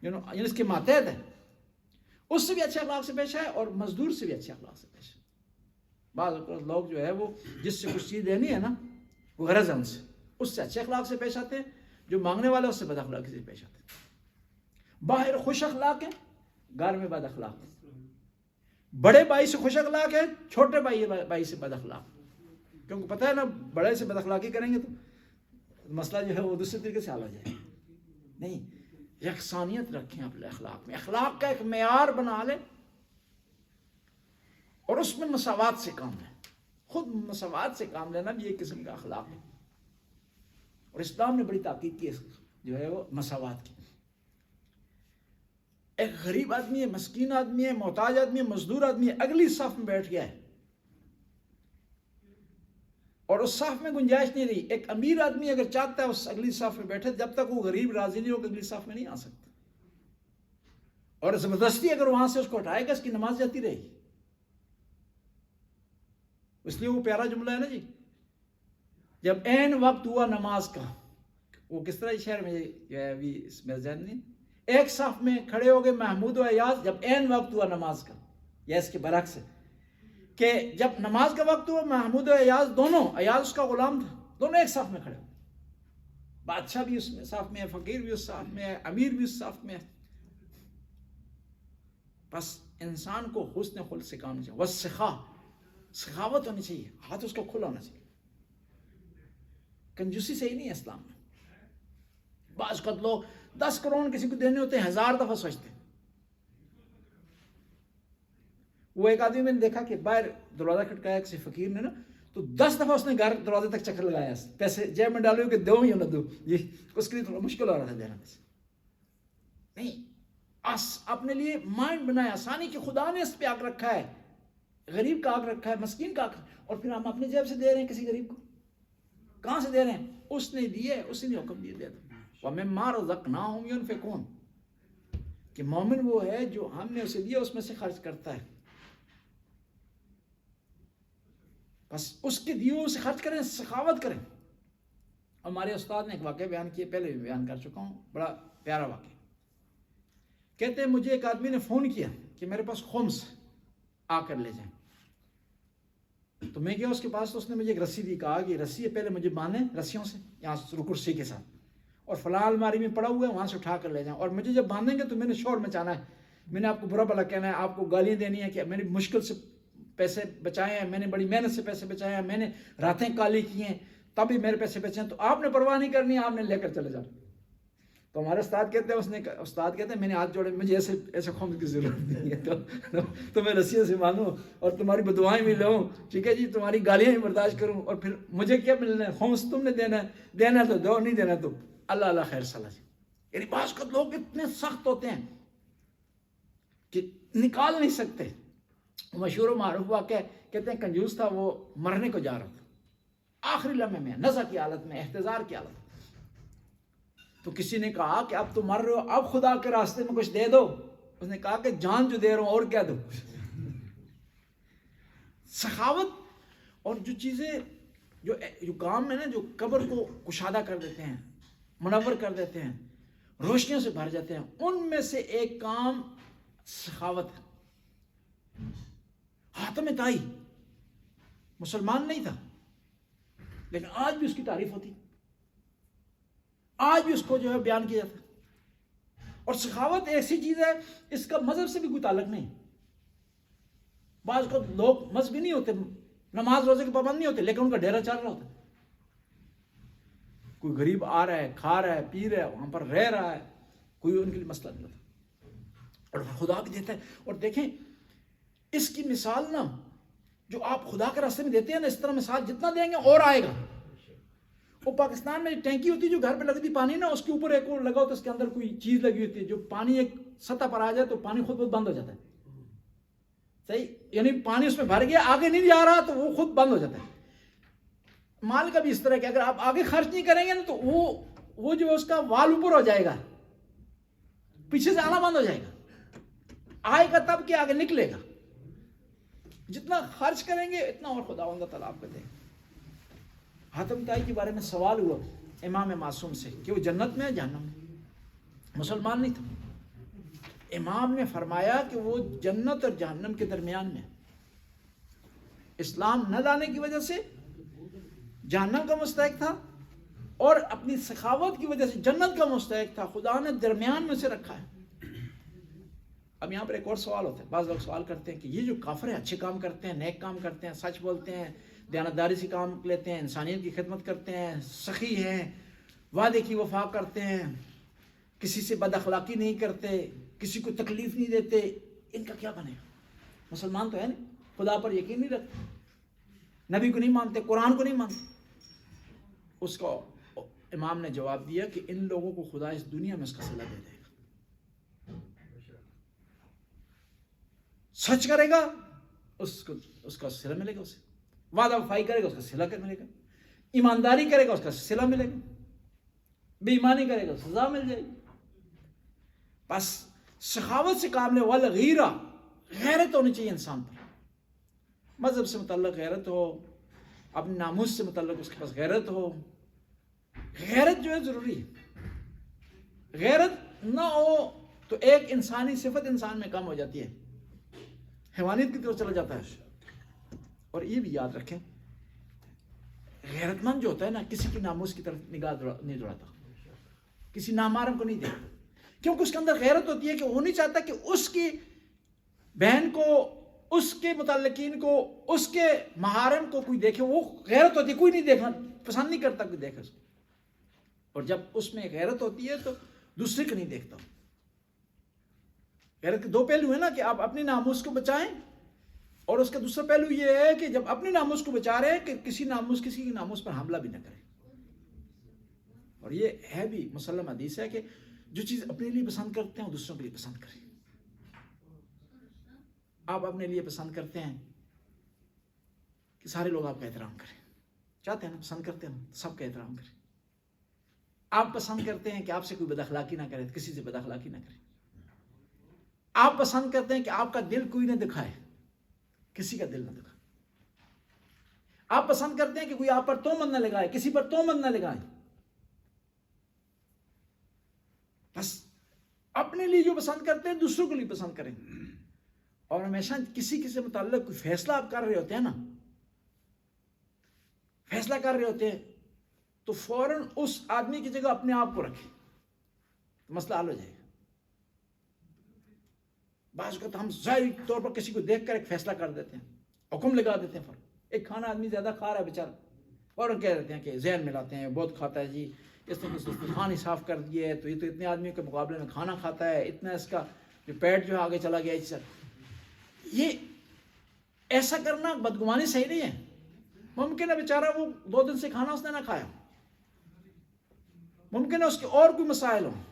یعنی اس کے ماتحت ہے اس سے بھی اچھے اخلاق سے پیش آئے، اور مزدور سے بھی اچھے اخلاق سے پیش آئے۔ بعض لوگ جو ہے وہ جس سے کچھ چیز لینی ہے نا وہ غرض ہے ان سے، اس سے اچھے اخلاق سے پیش آتے ہیں، جو مانگنے والا اس سے بد اخلاقی سے پیش آتے ہیں۔ باہر خوش اخلاق ہیں، گھر میں بد اخلاق ہیں، بڑے بھائی سے خوش اخلاق ہیں، چھوٹے بھائی سے بد اخلاق، کیونکہ پتہ ہے نا بڑے سے بد اخلاقی کریں گے تو مسئلہ جو ہے وہ دوسرے طریقے سے حل ہو جائے گا۔ نہیں، یکسانیت رکھیں اپنے اخلاق میں، اخلاق کا ایک معیار بنا لیں، اور اس میں مساوات سے کام لیں، خود مساوات سے کام لینا بھی ایک قسم کا اخلاق ہے، اور اسلام نے بڑی تاکید کی جو ہے وہ مساوات کی۔ ایک غریب آدمی ہے، مسکین آدمی ہے، محتاج آدمی ہے، مزدور آدمی ہے، اگلی صف میں بیٹھ گیا ہے، اور اس صف میں گنجائش نہیں رہی، ایک امیر آدمی اگر چاہتا ہے اس اگلی صف میں بیٹھے، جب تک وہ غریب راضی نہیں ہو کہ اگلی صف میں نہیں آ سکتا، اور زبردستی اگر وہاں سے اس کو ہٹائے گا اس کی نماز جاتی رہے گی۔ اس لیے وہ پیارا جملہ ہے نا جی، جب عین وقت ہوا نماز کا، وہ کس طرح شہر میں جو ہے ابھی اس میں ذہن نہیں، ایک صف میں کھڑے ہو گئے محمود و ایاز جب عین وقت ہوا نماز کا، یا اس کے برعکس ہے کہ جب نماز کا وقت ہوا محمود و ایاز دونوں، ایاز اس کا غلام تھا، دونوں ایک صف میں کھڑے ہو، بادشاہ بھی اس میں صاف میں ہے، فقیر بھی اس صاف میں ہے، امیر بھی اس صاف میں ہے. بس انسان کو حسن خلق سے کام چاہیے. والسخا، سخاوت ہونی چاہیے، ہاتھ اس کو کھلا ہونا چاہیے. کنجوسی صحیح نہیں ہے اسلام میں. بعض اوقات لوگ 10 کروڑ کسی کو دینے ہوتے ہیں 1000 دفعہ سوچتے ہیں. وہ ایک آدمی میں نے دیکھا کہ باہر دروازہ کھٹکایا کسی فقیر نے نا، تو 10 دفعہ اس نے گھر دروازے تک چکر لگایا، پیسے جیب میں ڈالے کہ دو یا نہ دو. یہ اس کے لیے تھوڑا مشکل ہو رہا تھا دینا پیسے. نہیں، اپنے لیے مائنڈ بنایا آسانی کہ خدا نے اس پہ آگ رکھا ہے، غریب کا آگ رکھا ہے، مسکین کا آگ، اور پھر ہم اپنی جیب سے دے رہے ہیں کسی غریب کو. کہاں سے دے رہے ہیں؟ اس نے دیے، اسی نے حکم دیے دے دو. وَمِمَّا رَزَقْنَاهُمْ يُنْفِقُونَ، کہ مومن وہ ہے جو ہم نے اسے دیا اس میں سے خرچ کرتا ہے. بس اس کے دیوں سے خرچ کریں، سخاوت کریں. ہمارے استاد نے ایک واقعہ بیان کیا، پہلے بھی بیان کر چکا ہوں، بڑا پیارا واقعہ. کہتے ہیں مجھے ایک آدمی نے فون کیا کہ میرے پاس خمس آ کر لے جائیں. تو میں گیا اس کے پاس، تو اس نے مجھے ایک رسی دی، کہا کہ رسی ہے پہلے مجھے باندھیں رسیوں سے یہاں کرسی کے ساتھ، اور فلاں الماری میں پڑا ہوا ہے وہاں سے اٹھا کر لے جائیں، اور مجھے جب باندھیں گے تو میں نے شور مچانا ہے، میں نے آپ کو برا بھلا کہنا ہے، آپ کو گالیاں دینی ہے کہ میں نے مشکل سے پیسے بچائے ہیں، میں نے بڑی محنت سے پیسے بچائے ہیں، میں نے راتیں کالی کی ہیں تبھی میرے پیسے بچے ہیں، تو آپ نے پرواہ نہیں کرنی، آپ نے لے کر چلے جانا. تو ہمارے استاد کہتے ہیں استاد کہتے ہیں میں نے ہاتھ جوڑے، مجھے ایسے خمس کی ضرورت نہیں ہے، تو میں رسیوں سے باندھوں اور تمہاری بدعائیں بھی لوں، ٹھیک ہے جی، تمہاری گالیاں بھی برداشت کروں، اور پھر مجھے کیا ملنا ہے؟ خمس تم نے دینا ہے تو دو، نہیں دینا تو اللہ اللہ خیر صلاح. یعنی بعض اوقات لوگ اتنے سخت ہوتے ہیں کہ نکال نہیں سکتے. مشہور و معروف واقعہ کہتے ہیں کنجوس تھا، وہ مرنے کو جا رہا تھا، آخری لمحے میں نزع کی حالت میں، احتضار کی حالت میں. تو کسی نے کہا کہ اب تو مر رہے ہو، اب خدا کے راستے میں کچھ دے دو. اس نے کہا کہ جان جو دے رہا ہوں اور کیا دوں. سخاوت اور جو چیزیں جو کام ہے نا، جو قبر کو کشادہ کر دیتے ہیں، منور کر دیتے ہیں، روشنیوں سے بھر جاتے ہیں، ان میں سے ایک کام سخاوت ہے. حاتم طائی مسلمان نہیں تھا، لیکن آج بھی اس کی تعریف ہوتی، آج بھی اس کو جو ہے بیان کیا جاتا. اور سخاوت ایسی چیز ہے، اس کا مذہب سے بھی کوئی تعلق نہیں. بعض کو لوگ مذہبی نہیں ہوتے، نماز روزے کے پابند نہیں ہوتے، لیکن ان کا ڈیرا چل رہا ہوتا ہے. کوئی غریب آ رہا ہے، کھا رہا ہے، پی رہا ہے، وہاں پر رہ رہا ہے، کوئی ان کے لیے مسئلہ نہیں ہوتا، اور خدا بھی دیتا ہے. اور دیکھیں اس کی مثال نا، جو آپ خدا کے راستے میں دیتے ہیں نا، اس طرح مثال جتنا دیں گے اور آئے گا. وہ پاکستان میں ٹینکی ہوتی ہے جو گھر پہ لگتی پانی نا، اس کے اوپر ایک اور لگا ہوتا ہے، اس کے اندر کوئی چیز لگی ہوتی ہے، جو پانی ایک سطح پر آ جائے تو پانی خود بند ہو جاتا ہے. صحیح، یعنی پانی اس میں بھر گیا، آگے نہیں جا رہا تو وہ خود بند ہو جاتا ہے. مال کا بھی اس طرح کہ اگر آپ آگے خرچ نہیں کریں گے نا، تو وہ جو اس کا وال اوپر ہو جائے گا، پیچھے سے آنا بند ہو جائے گا، آئے گا تب کہ آگے نکلے گا. جتنا خرچ کریں گے اتنا اور خداوند تعالیٰ آپ کو دے گا. حاتم طائی کے بارے میں سوال ہوا امام معصوم سے کہ وہ جنت میں ہے جہنم میں. مسلمان نہیں تھا. امام نے فرمایا کہ وہ جنت اور جہنم کے درمیان میں، اسلام نہ لانے کی وجہ سے جہنم کا مستحق تھا، اور اپنی سخاوت کی وجہ سے جنت کا مستحق تھا. خدا نے درمیان میں سے رکھا ہے. اب یہاں پر ایک اور سوال ہوتا ہے، بعض لوگ سوال کرتے ہیں کہ یہ جو کافر ہیں اچھے کام کرتے ہیں، نیک کام کرتے ہیں، سچ بولتے ہیں، دیانتداری سے کام لیتے ہیں، انسانیت کی خدمت کرتے ہیں، سخی ہیں، وعدے کی وفا کرتے ہیں، کسی سے بد اخلاقی نہیں کرتے، کسی کو تکلیف نہیں دیتے، ان کا کیا بنے گا؟ مسلمان تو ہے نہیں، خدا پر یقین نہیں رکھتے، نبی کو نہیں مانتے، قرآن کو نہیں مانتے. اس کو امام نے جواب دیا کہ ان لوگوں کو خدا اس دنیا میں اس کا صلہ دے دے گا. سچ کرے گا اس کا صلہ ملے گا، اسے وعدہ وفائی کرے گا اس کا صلہ ملے گا، ایمانداری کرے گا اس کا صلہ ملے گا، بے ایمانی کرے گا سزا مل جائے گی. بس سخاوت سے کام لے. والغیرہ، غیرت ہونی چاہیے انسان پر، مذہب سے متعلق غیرت ہو، اپنے ناموس سے متعلق اس کے پاس غیرت ہو. غیرت جو ہے ضروری ہے. غیرت نہ ہو تو ایک انسانی صفت انسان میں کم ہو جاتی ہے، حیوانیت کی طرف چلا جاتا ہے. اور یہ بھی یاد رکھیں، غیرت مند جو ہوتا ہے نا، کسی کی ناموس کی طرف نگاہ نہیں دوڑاتا. کسی نامحرم کو نہیں دیکھتا، کیونکہ اس کے اندر غیرت ہوتی ہے کہ وہ نہیں چاہتا کہ اس کی بہن کو، اس کے متعلقین کو، اس کے محارم کو کوئی دیکھے. وہ غیرت ہوتی ہے، کوئی نہیں دیکھنا پسند نہیں کرتا کوئی دیکھے اس کو. اور جب اس میں غیرت ہوتی ہے تو دوسرے کو نہیں دیکھتا. غیرت کے دو پہلو ہیں نا، کہ آپ اپنی ناموس کو بچائیں، اور اس کا دوسرا پہلو یہ ہے کہ جب اپنی ناموس کو بچا رہے ہیں کہ کسی کی ناموس پر حملہ بھی نہ کریں. اور یہ ہے بھی مسلم حدیث ہے کہ جو چیز اپنے لیے پسند کرتے ہیں وہ دوسروں کے لیے پسند کریں. آپ اپنے لیے پسند کرتے ہیں کہ سارے لوگ آپ کا احترام کریں، چاہتے ہیں نا، پسند کرتے ہیں سب کا احترام کریں. آپ پسند کرتے ہیں کہ آپ سے کوئی بد اخلاقی نہ کرے، کسی سے بد اخلاقی نہ کرے. آپ پسند کرتے ہیں کہ آپ کا دل کوئی نہ دکھائے، کسی کا دل نہ دکھائے. آپ پسند کرتے ہیں کہ کوئی آپ پر تہمت نہ لگائے، کسی پر تہمت نہ لگائے. بس اپنے لیے جو پسند کرتے ہیں دوسروں کے لیے پسند کریں. اور ہمیشہ کسی سے متعلق کوئی فیصلہ آپ کر رہے ہوتے ہیں نا، فیصلہ کر رہے ہوتے ہیں تو فوراً اس آدمی کی جگہ اپنے آپ کو رکھیں، تو مسئلہ حل ہو جائے گا. بعض اوقات ہم ظاہری طور پر کسی کو دیکھ کر ایک فیصلہ کر دیتے ہیں، حکم لگا دیتے ہیں. فوراً ایک کھانا آدمی زیادہ کھا رہا ہے بیچارہ، فوراً کہہ دیتے ہیں کہ ذہن ملاتے ہیں بہت کھاتا ہے جی، اس نے دسترخوان ہی صاف کر دیا ہے تو یہ تو اتنے آدمیوں کے مقابلے میں کھانا کھاتا ہے، اتنا اس کا جو پیٹ جو ہے آگے چلا گیا. یہ ایسا کرنا بدگمانی صحیح نہیں ہے. ممکن ہے بیچارہ وہ 2 دن سے کھانا اس نے نہ کھایا، ممکن ہے اس کے اور کوئی مسائل ہوں،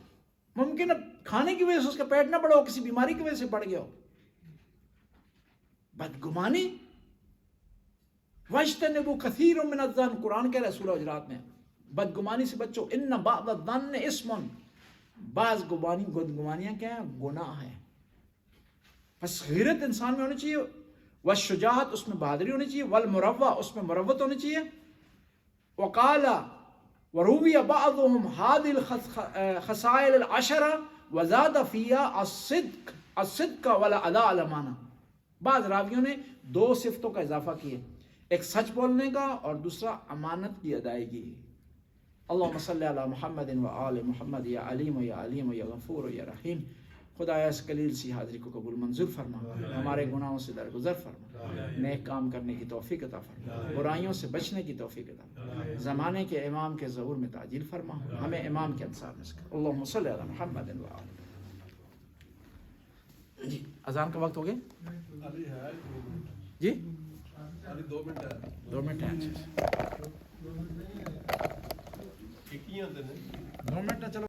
ممکن ہے کھانے کی وجہ سے اس کا پیٹ نہ بڑھا ہو، کسی بیماری کی وجہ سے بڑھ گیا ہو. بدگمانی وَاجْتَنِبُوا كَثِيرٌ مِّنَ الظَّنِّ، قرآن کہہ رہا ہے سورہ حجرات میں، بدگمانی سے بچو. اِنَّ بَعْضَ الظَّنِّ اِثْمٌ، بعض بدگمانیاں کیا ہیں؟ گناہ ہیں. بس غیرت انسان میں ہونی چاہیے، والشجاعت اس میں بہادری ہونی چاہیے، والمروہ اس میں مروت ہونی چاہیے. وقال وروی بعضهم هذه الخصائل العشرة وزاد فيها الصدق والاداء الامانہ. بعض راویوں نے 2 صفتوں کا اضافہ کیے، ایک سچ بولنے کا اور دوسرا امانت کی ادائیگی. اللہم صلی علی محمد و آل محمد، یا علیم یا علیم یا غفور یا رحیم. خدایا اس قلیل سی حاضری کو قبول منظور فرما، ہمارے گناہوں سے درگزر فرما، نیک کام کرنے کی توفیق عطا فرما، برائیوں سے بچنے کی توفیق عطا فرما، زمانے کے امام کے ظہور میں تعجیل فرما، ہمیں امام کے انصار میں سے کر. اللہم صلی علی محمد و آل. جی اذان کا وقت ہو گیا جی، 2 منٹ ہے. اچھا 2 منٹ ہے، چلو.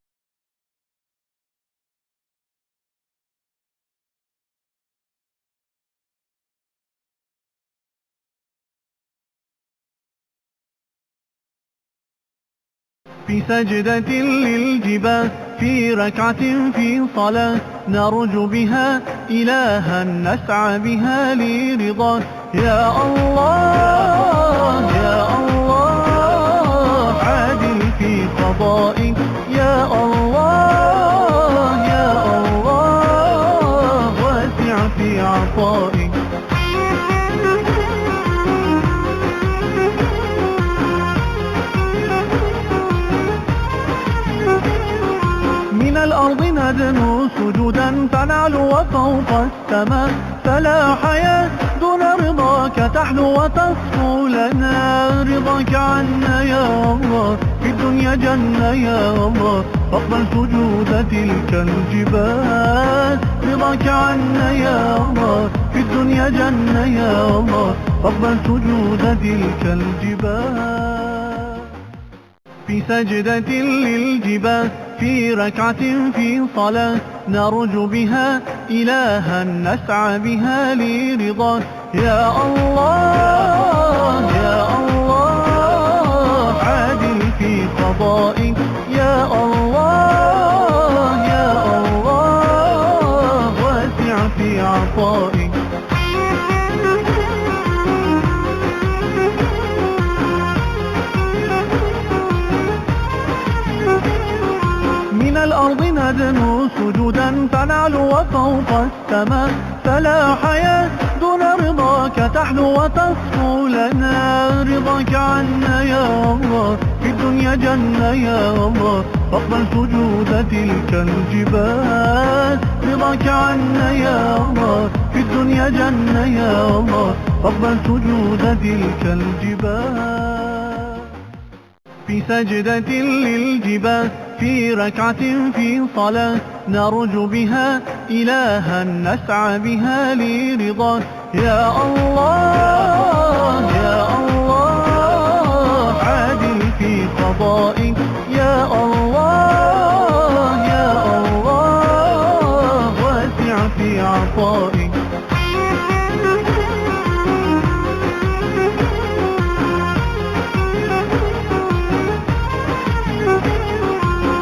في سجدة للجباه في ركعة في صلاة نرجو بها إلها نسعى بها لرضاه. يا الله يا الله عادل في قضائك، يا الله يا الله واسع في عطائك. من الأرض ندنو سجودا فنعلو وفوق السماء، فلا حياة دون رضاك تحلو وتصفو لنا. رضاك عنا يا الله في الدنيا جنة يا الله، فاقبل سجود تلك الجبال. رضاك عنا يا الله في الدنيا جنة يا الله، فاقبل سجود تلك الجبال. في سجدة للجباه في ركعة في صلاة نرجو بها إلها نسعى بها لرضاه. يا الله يا الله عادل في قضائك، يا الله يا الله واسع في عطائك. من الأرض ندنو سجودا فنعلو وفوق السماء، فلا حياة دون رضاك تحلو وتصفو لنا. رضاك عنا يا الله في الدنيا جنة يا الله، فاقبل سجود تلك الجبال رضاك عنا يا الله في الدنيا جنة يا الله فاقبل سجود تلك الجبال في سجدة للجبال في ركعة في صلاة نرجو بها إلها نسعى بها لرضاك يا الله يا الله عادل في قضائك يا الله يا الله واسع في عطائك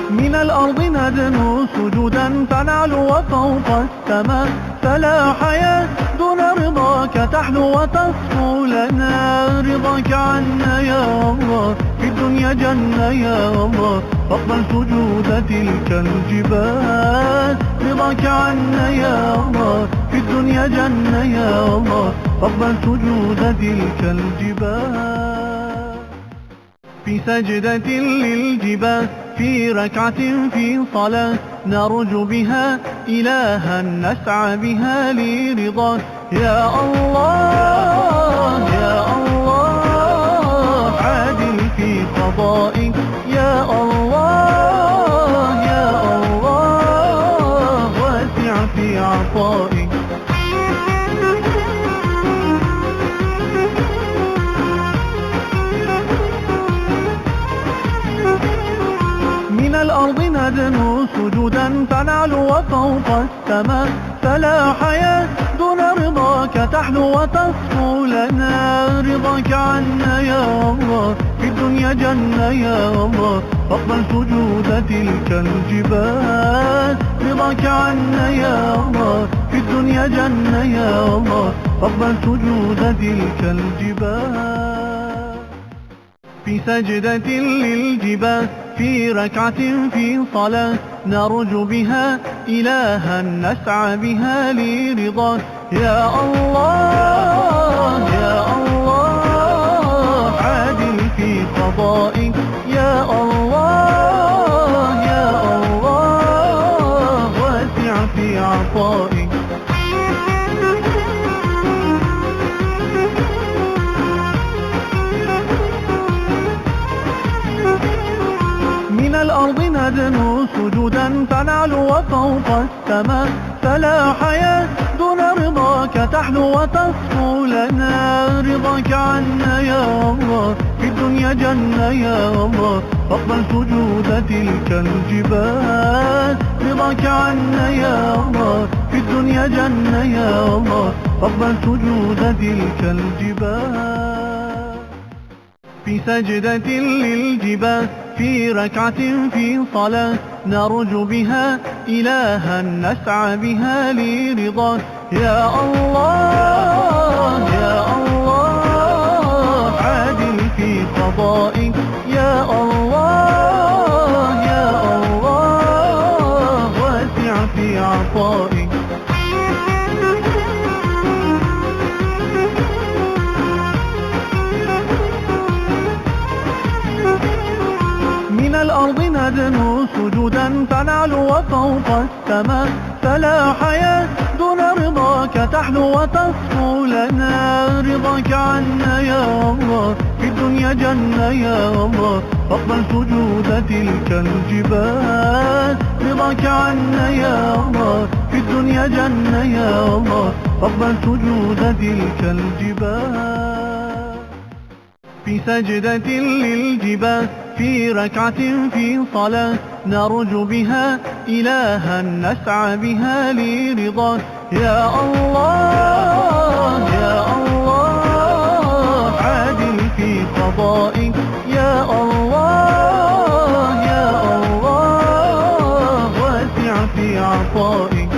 من الأرض ندنو سجودا فنعلو وفوق السماء فلا حياة دون رضاك تحلو وتصفو لنا رضاك عنا يا الله في الدنيا جنة يا الله فاقبل سجود تلك الجبال رضاك عنا يا الله في الدنيا جنة يا الله فاقبل سجود تلك الجبال في سجدة للجبال في ركعة في صلاة نرجو بها إلها نسعى بها لرضاك يا الله يا الله عادل في قضائك يا الله يا الله واسع في عطائك من الأرض ندنو سجودا فنعلو وفوق السماء فلا حياة دون رضاك تحلو وتصفو لنا رضاك عنا يا الله في الدنيا جنة يا الله فاقبل سجود تلك الجبال رضاك عنا يا الله في الدنيا جنة يا الله فاقبل سجود تلك الجبال في سجدة للجبال في ركعة في صلاة نرجو بها إلها نسعى بها لرضاك يا الله يا الله عادل في قضائك يا الله يا الله واسع في عطائك من الأرض ندنو سجودا فنعلو وفوق السماء فلا حياة دون رضاك تحلو وتصفو لنا رضاك عنا يا الله في الدنيا جنة يا الله فاقبل سجود تلك الجبال رضاك عنا يا الله في الدنيا جنة يا الله فاقبل سجود تلك الجبال في سجدة للجبال في ركعة في صلاة نرجو بها إلها نسعى بها لرضاك يا الله يا الله عادل في قضائك يا الله يا الله واسع في عطائك من الأرض ندنو سجودا فنعلو وفوق السماء فلا حياة دون رضاك تحلو وتصفو لنا رضاك عنا يا الله في الدنيا جنة يا الله فاقبل سجود تلك الجبال رضاك عنا يا الله في الدنيا جنة يا الله فاقبل سجود تلك الجبال في سجدة للجبال في ركعة في صلاة نرجو بها إلها نسعى بها لرضاك يا الله يا الله عادل في قضائك يا الله يا الله واسع في عطائك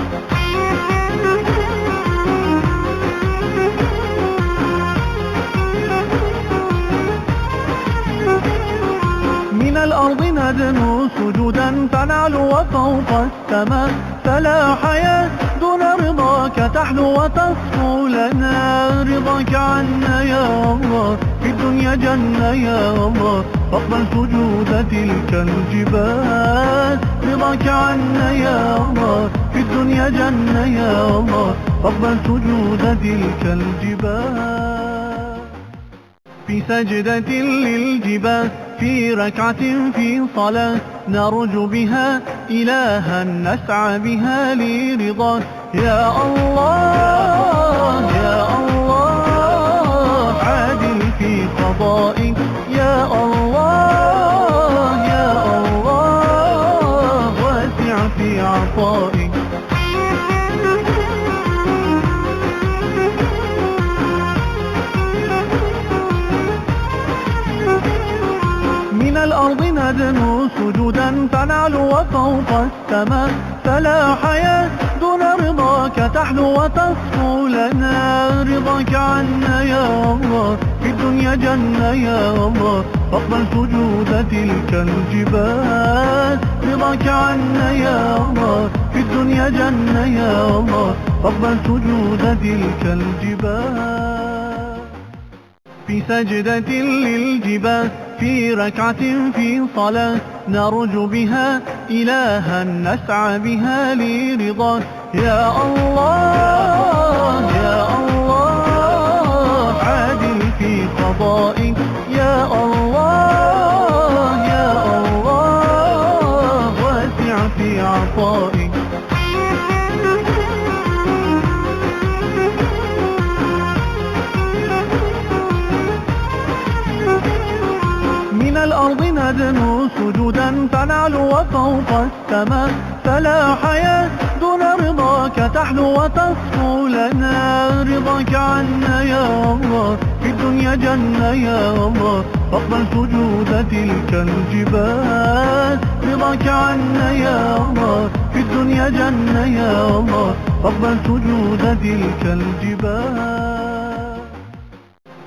من الأرض ندنو سجودا فنعلو وفوق السماء فلا حياة دون رضاك تحلو وتصفو لنا رضاك عنا يا الله في الدنيا جنة يا الله فاقبل سجود تلك الجبال رضاك عنا يا الله في الدنيا جنة يا الله فاقبل سجود تلك الجبال في سجدة للجبال في ركعة في صلاة نرجو بها إلها نسعى بها لرضاك يا الله يا الله عادل في قضائك يا الله يا الله واسع في عطائك من الأرض ندنو سجودا فنعلو وفوق السماء فلا حياة دون رضاك تحلو وتصفو لنا رضاك عنا يا الله في الدنيا جنة يا الله فاقبل سجود تلك الجبال رضاك عنا يا الله في الدنيا جنة يا الله فاقبل سجود تلك الجبال في سجدة للجبال في ركعة في صلاة نرجو بها إلها نسعى بها لرضاك يا الله يا الله عادل في قضائك يا الله يا الله واسع في عطائك من الأرض ندنو سجودا فنعلو وفوق السماء فلا حياة دون رضاك تحلو وتصفو لنا رضاك عنا يا الله في الدنيا جنة يا الله فاقبل سجود تلك الجبال رضاك عنا يا الله في الدنيا جنة يا الله فاقبل سجود تلك الجبال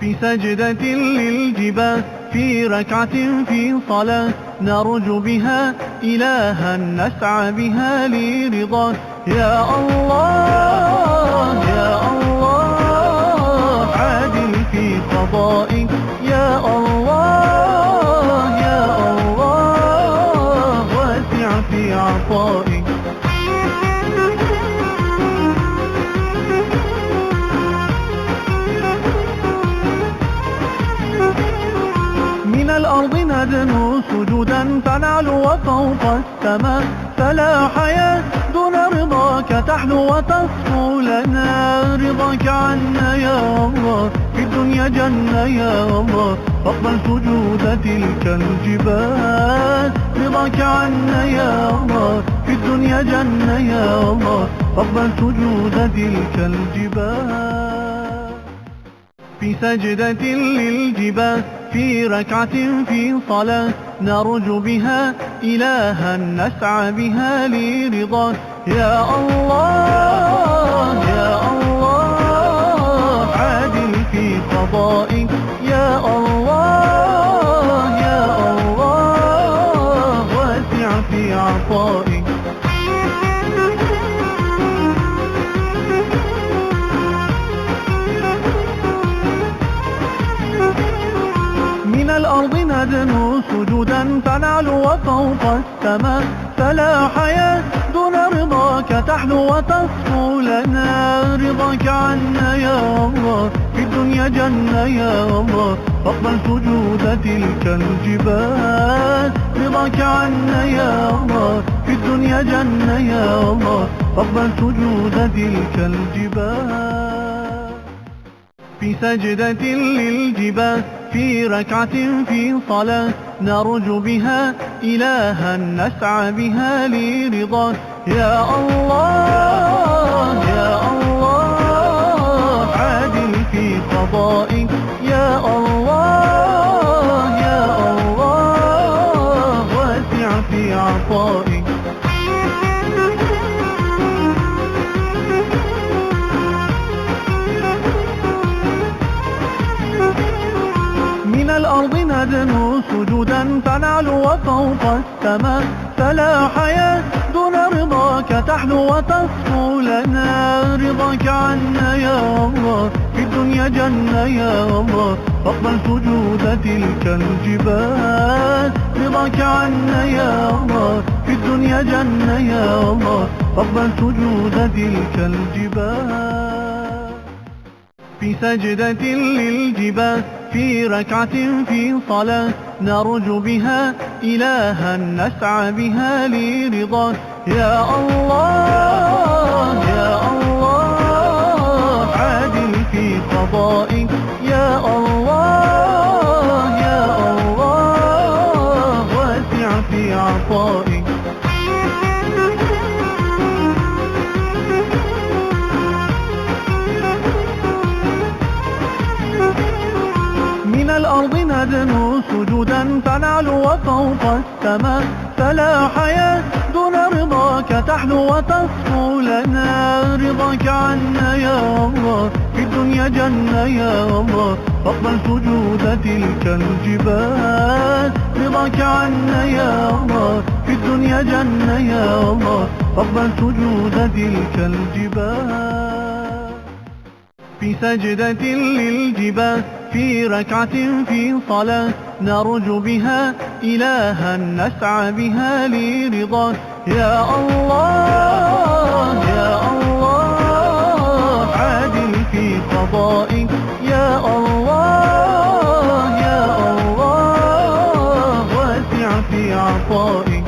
في سجدة للجبال في ركعة في صلاة نرجو بها إلها نسعى بها لرضاك يا الله يا الله عادل في قضائك يا الله يا الله واسع في عطائك من الأرض ندنو سجودا فنعلو وفوق السماء فلا حياة دون رضاك تحلو وتصفو لنا رضاك عنا يا الله في الدنيا جنة يا الله فاقبل سجود تلك الجبال رضاك عنا يا الله في الدنيا جنة يا الله فاقبل سجود تلك الجبال في سجدة للجبال في ركعة في صلاة نرجو بها إلها نسعى بها لرضاك يا الله يا الله عادل في قضائك يا الله يا الله واسع في عطائك من الأرض ندنو سجودا فنعلو وفوق السماء فلا حياة دون رضاك تحلو وتصفو لنا رضاك عنا يا الله في الدنيا جنة يا الله فاقبل سجود تلك الجبال رضاك عنا يا الله في الدنيا جنة يا الله فاقبل سجود تلك الجبال في سجدة للجبال في ركعة في صلاة نرجو بها إلها نسعى بها لرضاك يا الله يا الله عادل في قضائك يا الله يا الله واسع في عطائك من الأرض ندنو سجودا فنعلو وفوق السماء فلا حياة دون رضاك تحلو وتصفو لنا رضاك عنا يا الله في الدنيا جنة يا الله فاقبل سجود تلك الجبال رضاك عنا يا الله في الدنيا جنة يا الله فاقبل سجود تلك الجبال في سجدة للجبال في ركعة في صلاة نرجو بها إلها نسعى بها لرضاك يا الله يا الله عادل في قضائك يا الله يا الله واسع في عطائك من الأرض ندنو سجودا فنعلو وفوق السماء فلا حياة دون رضاك تحلو وتصفو لنا رضاك عنا يا الله في الدنيا جنة يا الله فاقبل سجود تلك الجبال رضاك عنا يا الله في الدنيا جنة يا الله فاقبل سجود تلك الجبال في سجدة للجبال في ركعة في صلاة نرجو بها إلها نسعى بها لرضاك يا الله يا الله عادل في قضائك يا الله يا الله واسع في عطائك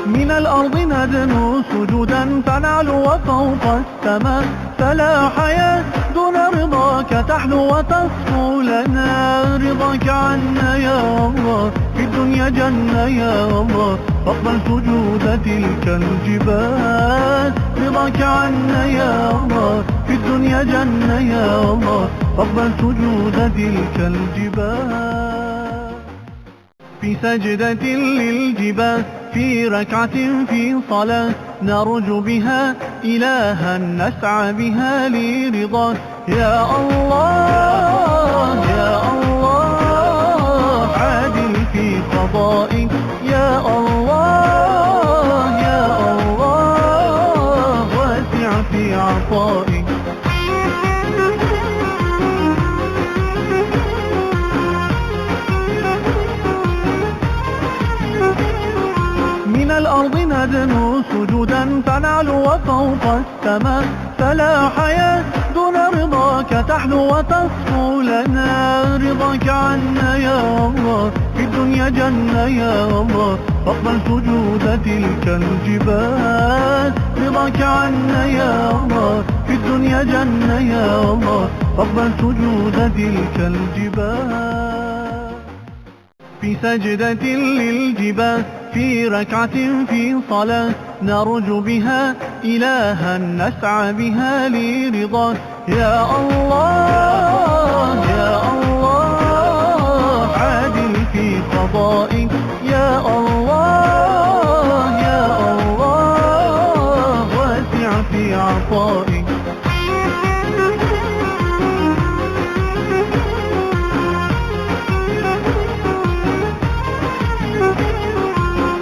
من الأرض ندنو سجودا فنعلو وفوق السماء فلا حياة دون رضاك تحلو وتصفو لنا رضاك عنا يا الله في الدنيا جنة يا الله فاقبل سجود تلك الجبال رضاك عنا يا الله في الدنيا جنة يا الله فاقبل سجود تلك الجبال في سجدة للجبال في ركعة في صلاة نرجو بها إلها نسعى بها لرضاك يا الله يا الله عادل في قضائك يا الله يا الله واسع في عطائك من الأرض ندنو سجودا فنعلو وفوق السماء فلا حياة دون رضاك تحلو وتصفو لنا رضاك عنا يا الله في الدنيا جنة يا الله فاقبل سجود تلك الجبال رضاك عنا يا الله في الدنيا جنة يا الله فاقبل سجود تلك الجبال في سجدة للجبال في ركعة في صلاة نرجو بها إلها نسعى بها لرضاك يا الله يا الله عادل في قضائك يا الله يا الله واسع في عطائك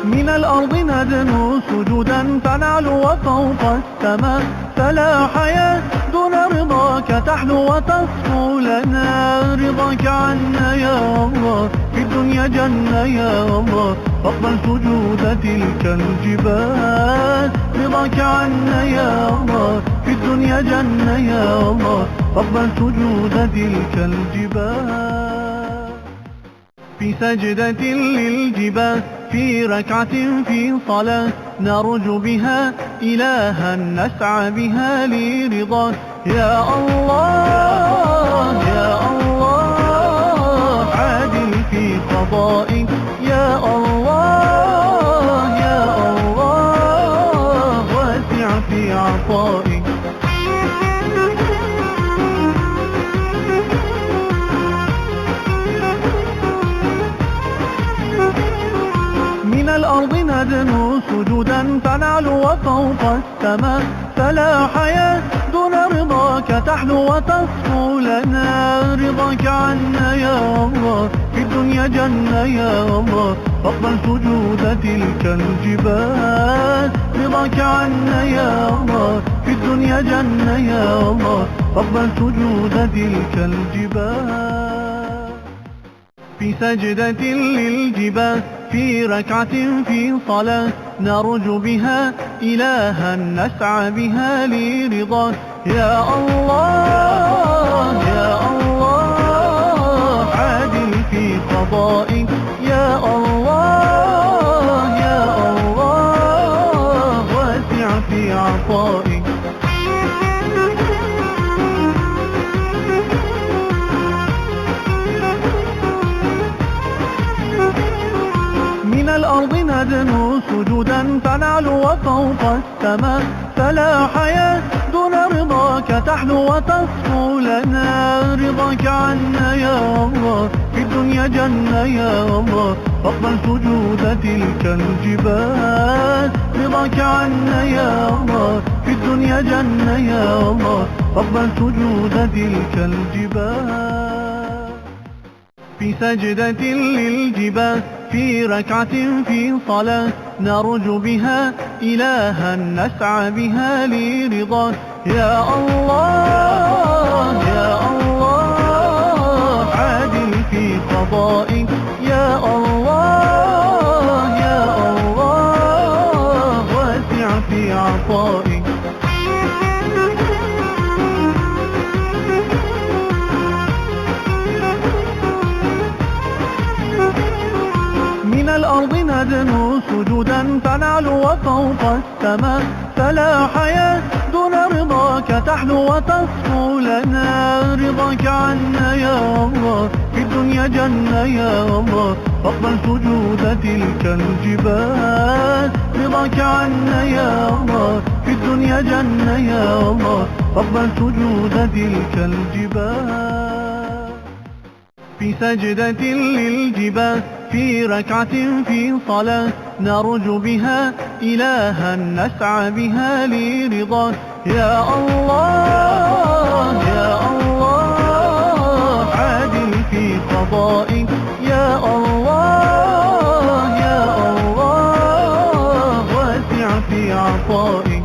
من الأرض ندنو سجودا فنعلو وفوق السماء فلا حياة دون رضاك تحلو وتصفو لنا رضاك عنا يا الله في الدنيا جنة يا الله فاقبل سجود تلك الجبال رضاك عنا يا الله في الدنيا جنة يا الله فاقبل سجود تلك الجبال في سجدة للجبال في ركعة في صلاة نرجو بها إلها نسعى بها لرضاك يا الله يا الله عادل في قضائك يا الله يا الله واسع في عطائك من الأرض ندنو سجودا فنعلو وفوق السماء فلا حياة دون رضاك تحلو وتصفو لنا رضاك عنا يا الله في الدنيا جنة يا الله فاقبل سجود تلك الجبال رضاك عنا يا الله في الدنيا جنة يا الله فاقبل سجود تلك الجبال في سجدة للجبال في ركعة في صلاة نرجو بها إلها نسعى بها لرضاك يا الله يا الله عادل في قضائك يا الله يا الله واسع في عطائك من الأرض ندنو سجودا فنعلو وفوق السماء فلا حياة دون رضاك تحلو وتصفو لنا رضاك عنا يا الله في الدنيا جنة يا الله فاقبل سجود تلك الجبال رضاك عنا يا الله في الدنيا جنة يا الله فاقبل سجود تلك الجبال في سجدة للجبال في ركعة في صلاة نرجو بها إلها نسعى بها لرضاك يا الله يا الله عادل في قضائك يا الله يا الله واسع في عطائك من الأرض ندنو سجودا فنعلو وفوق السماء فلا حياة دون رضاك تحلو وتصفو لنا رضاك عنا يا الله في الدنيا جنة يا الله فاقبل سجود تلك الجبال رضاك عنا يا الله في الدنيا جنة يا الله فاقبل سجود تلك الجبال في سجدة للجبال في ركعة في صلاة نرجو بها إلها نسعى بها لرضاك يا الله يا الله عادل في قضائك يا الله يا الله واسع في عطائك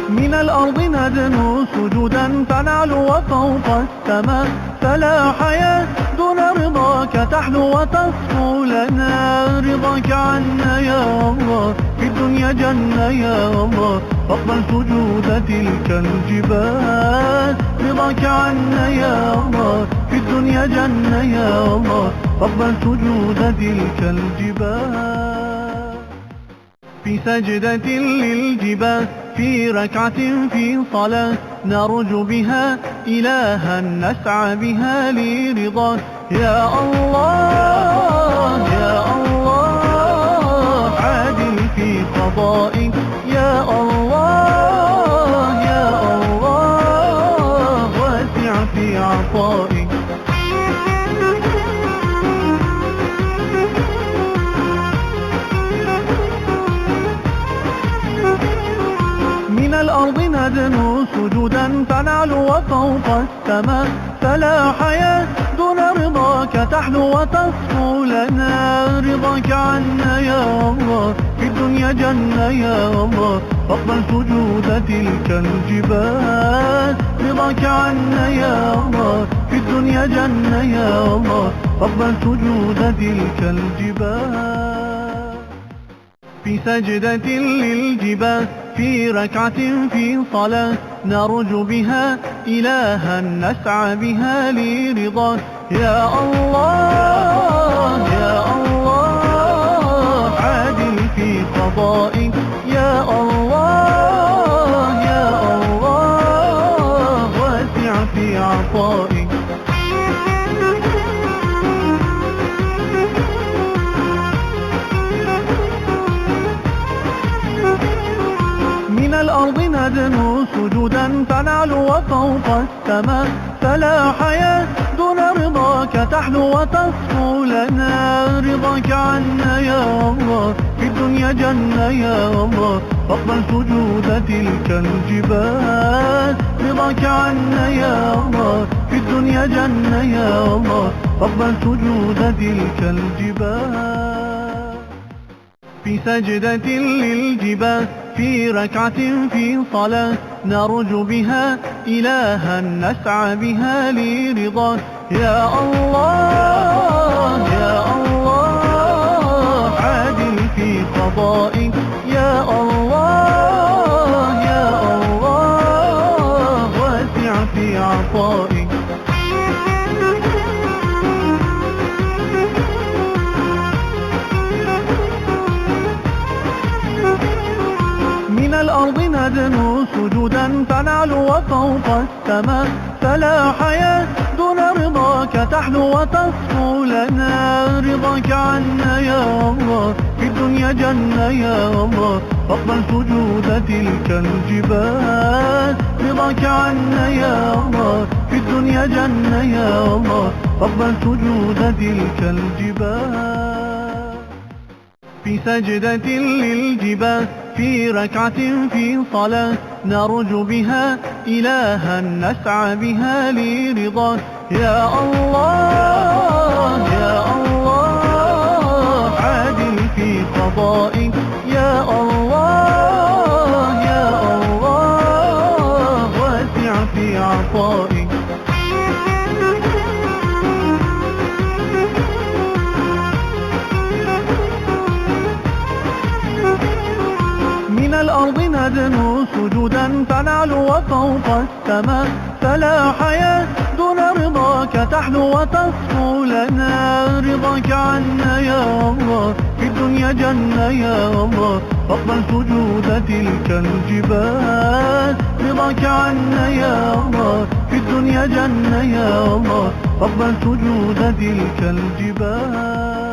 من الأرض ندنو سجودا فنعلو وفوق السماء فلا حياة دون رضاك تحلو وتصفو لنا رضاك عنا يا الله في الدنيا جنة يا الله فاقبل سجود تلك الجبال رضاك عنا يا الله في الدنيا جنة يا الله فاقبل سجود تلك الجبال في سجدة للجبال في ركعة في صلاة نرجو بها إلها نسعى بها لرضاك يا الله يا الله عادل في قضائك يا الله يا الله واسع في عطائك من الأرض ندنو سجودا فنعلو وفوق السماء فلا حياة دون رضاك تحلو وتصفو لنا رضاك عنا يا الله في الدنيا جنة يا الله فاقبل سجود تلك الجبال رضاك عنا يا الله في الدنيا جنة يا الله فاقبل سجود تلك الجبال في سجدة للجبال في ركعة في صلاة نرجو بها إلها نسعى بها لرضاك يا الله يا الله عادل في قضائك يا الله يا الله واسع في عطائك من الأرض ندنو سجودا فنعلو وفوق السماء فلا حياة دون رضاك تحلو وتصفو لنا رضاك عنا يا الله في الدنيا جنة يا الله فاقبل سجود تلك الجبال رضاك عنا يا الله في الدنيا جنة يا الله فاقبل سجود تلك الجبال في سجدة للجبال في ركعة في صلاة نرجو بها إلها نسعى بها لرضاك يا الله يا الله عادل في قضائك يا الله يا الله واسع في عطائك من الأرض ندنو سجودا فنعلو وفوق السماء فلا حياة دون رضاك تحلو وتصفو لنا رضاك عنا يا الله في الدنيا جنة يا الله فاقبل سجود تلك الجبال رضاك عنا يا الله في الدنيا جنة يا الله فاقبل سجود تلك الجبال في سجدة للجبال في ركعة في صلاة نرجو بها إلها نسعى بها لرضاك يا الله يا الله عادل في قضائك يا الله يا الله واسع في عطائك من الأرض ندنو سجودا فنعلو وفوق السماء فلا حياة دون رضاك تحلو وتصفو لنا رضاك عنا يا الله في الدنيا جنة يا الله فاقبل سجود تلك الجبال رضاك عنا يا الله في الدنيا جنة يا الله فاقبل سجود تلك الجبال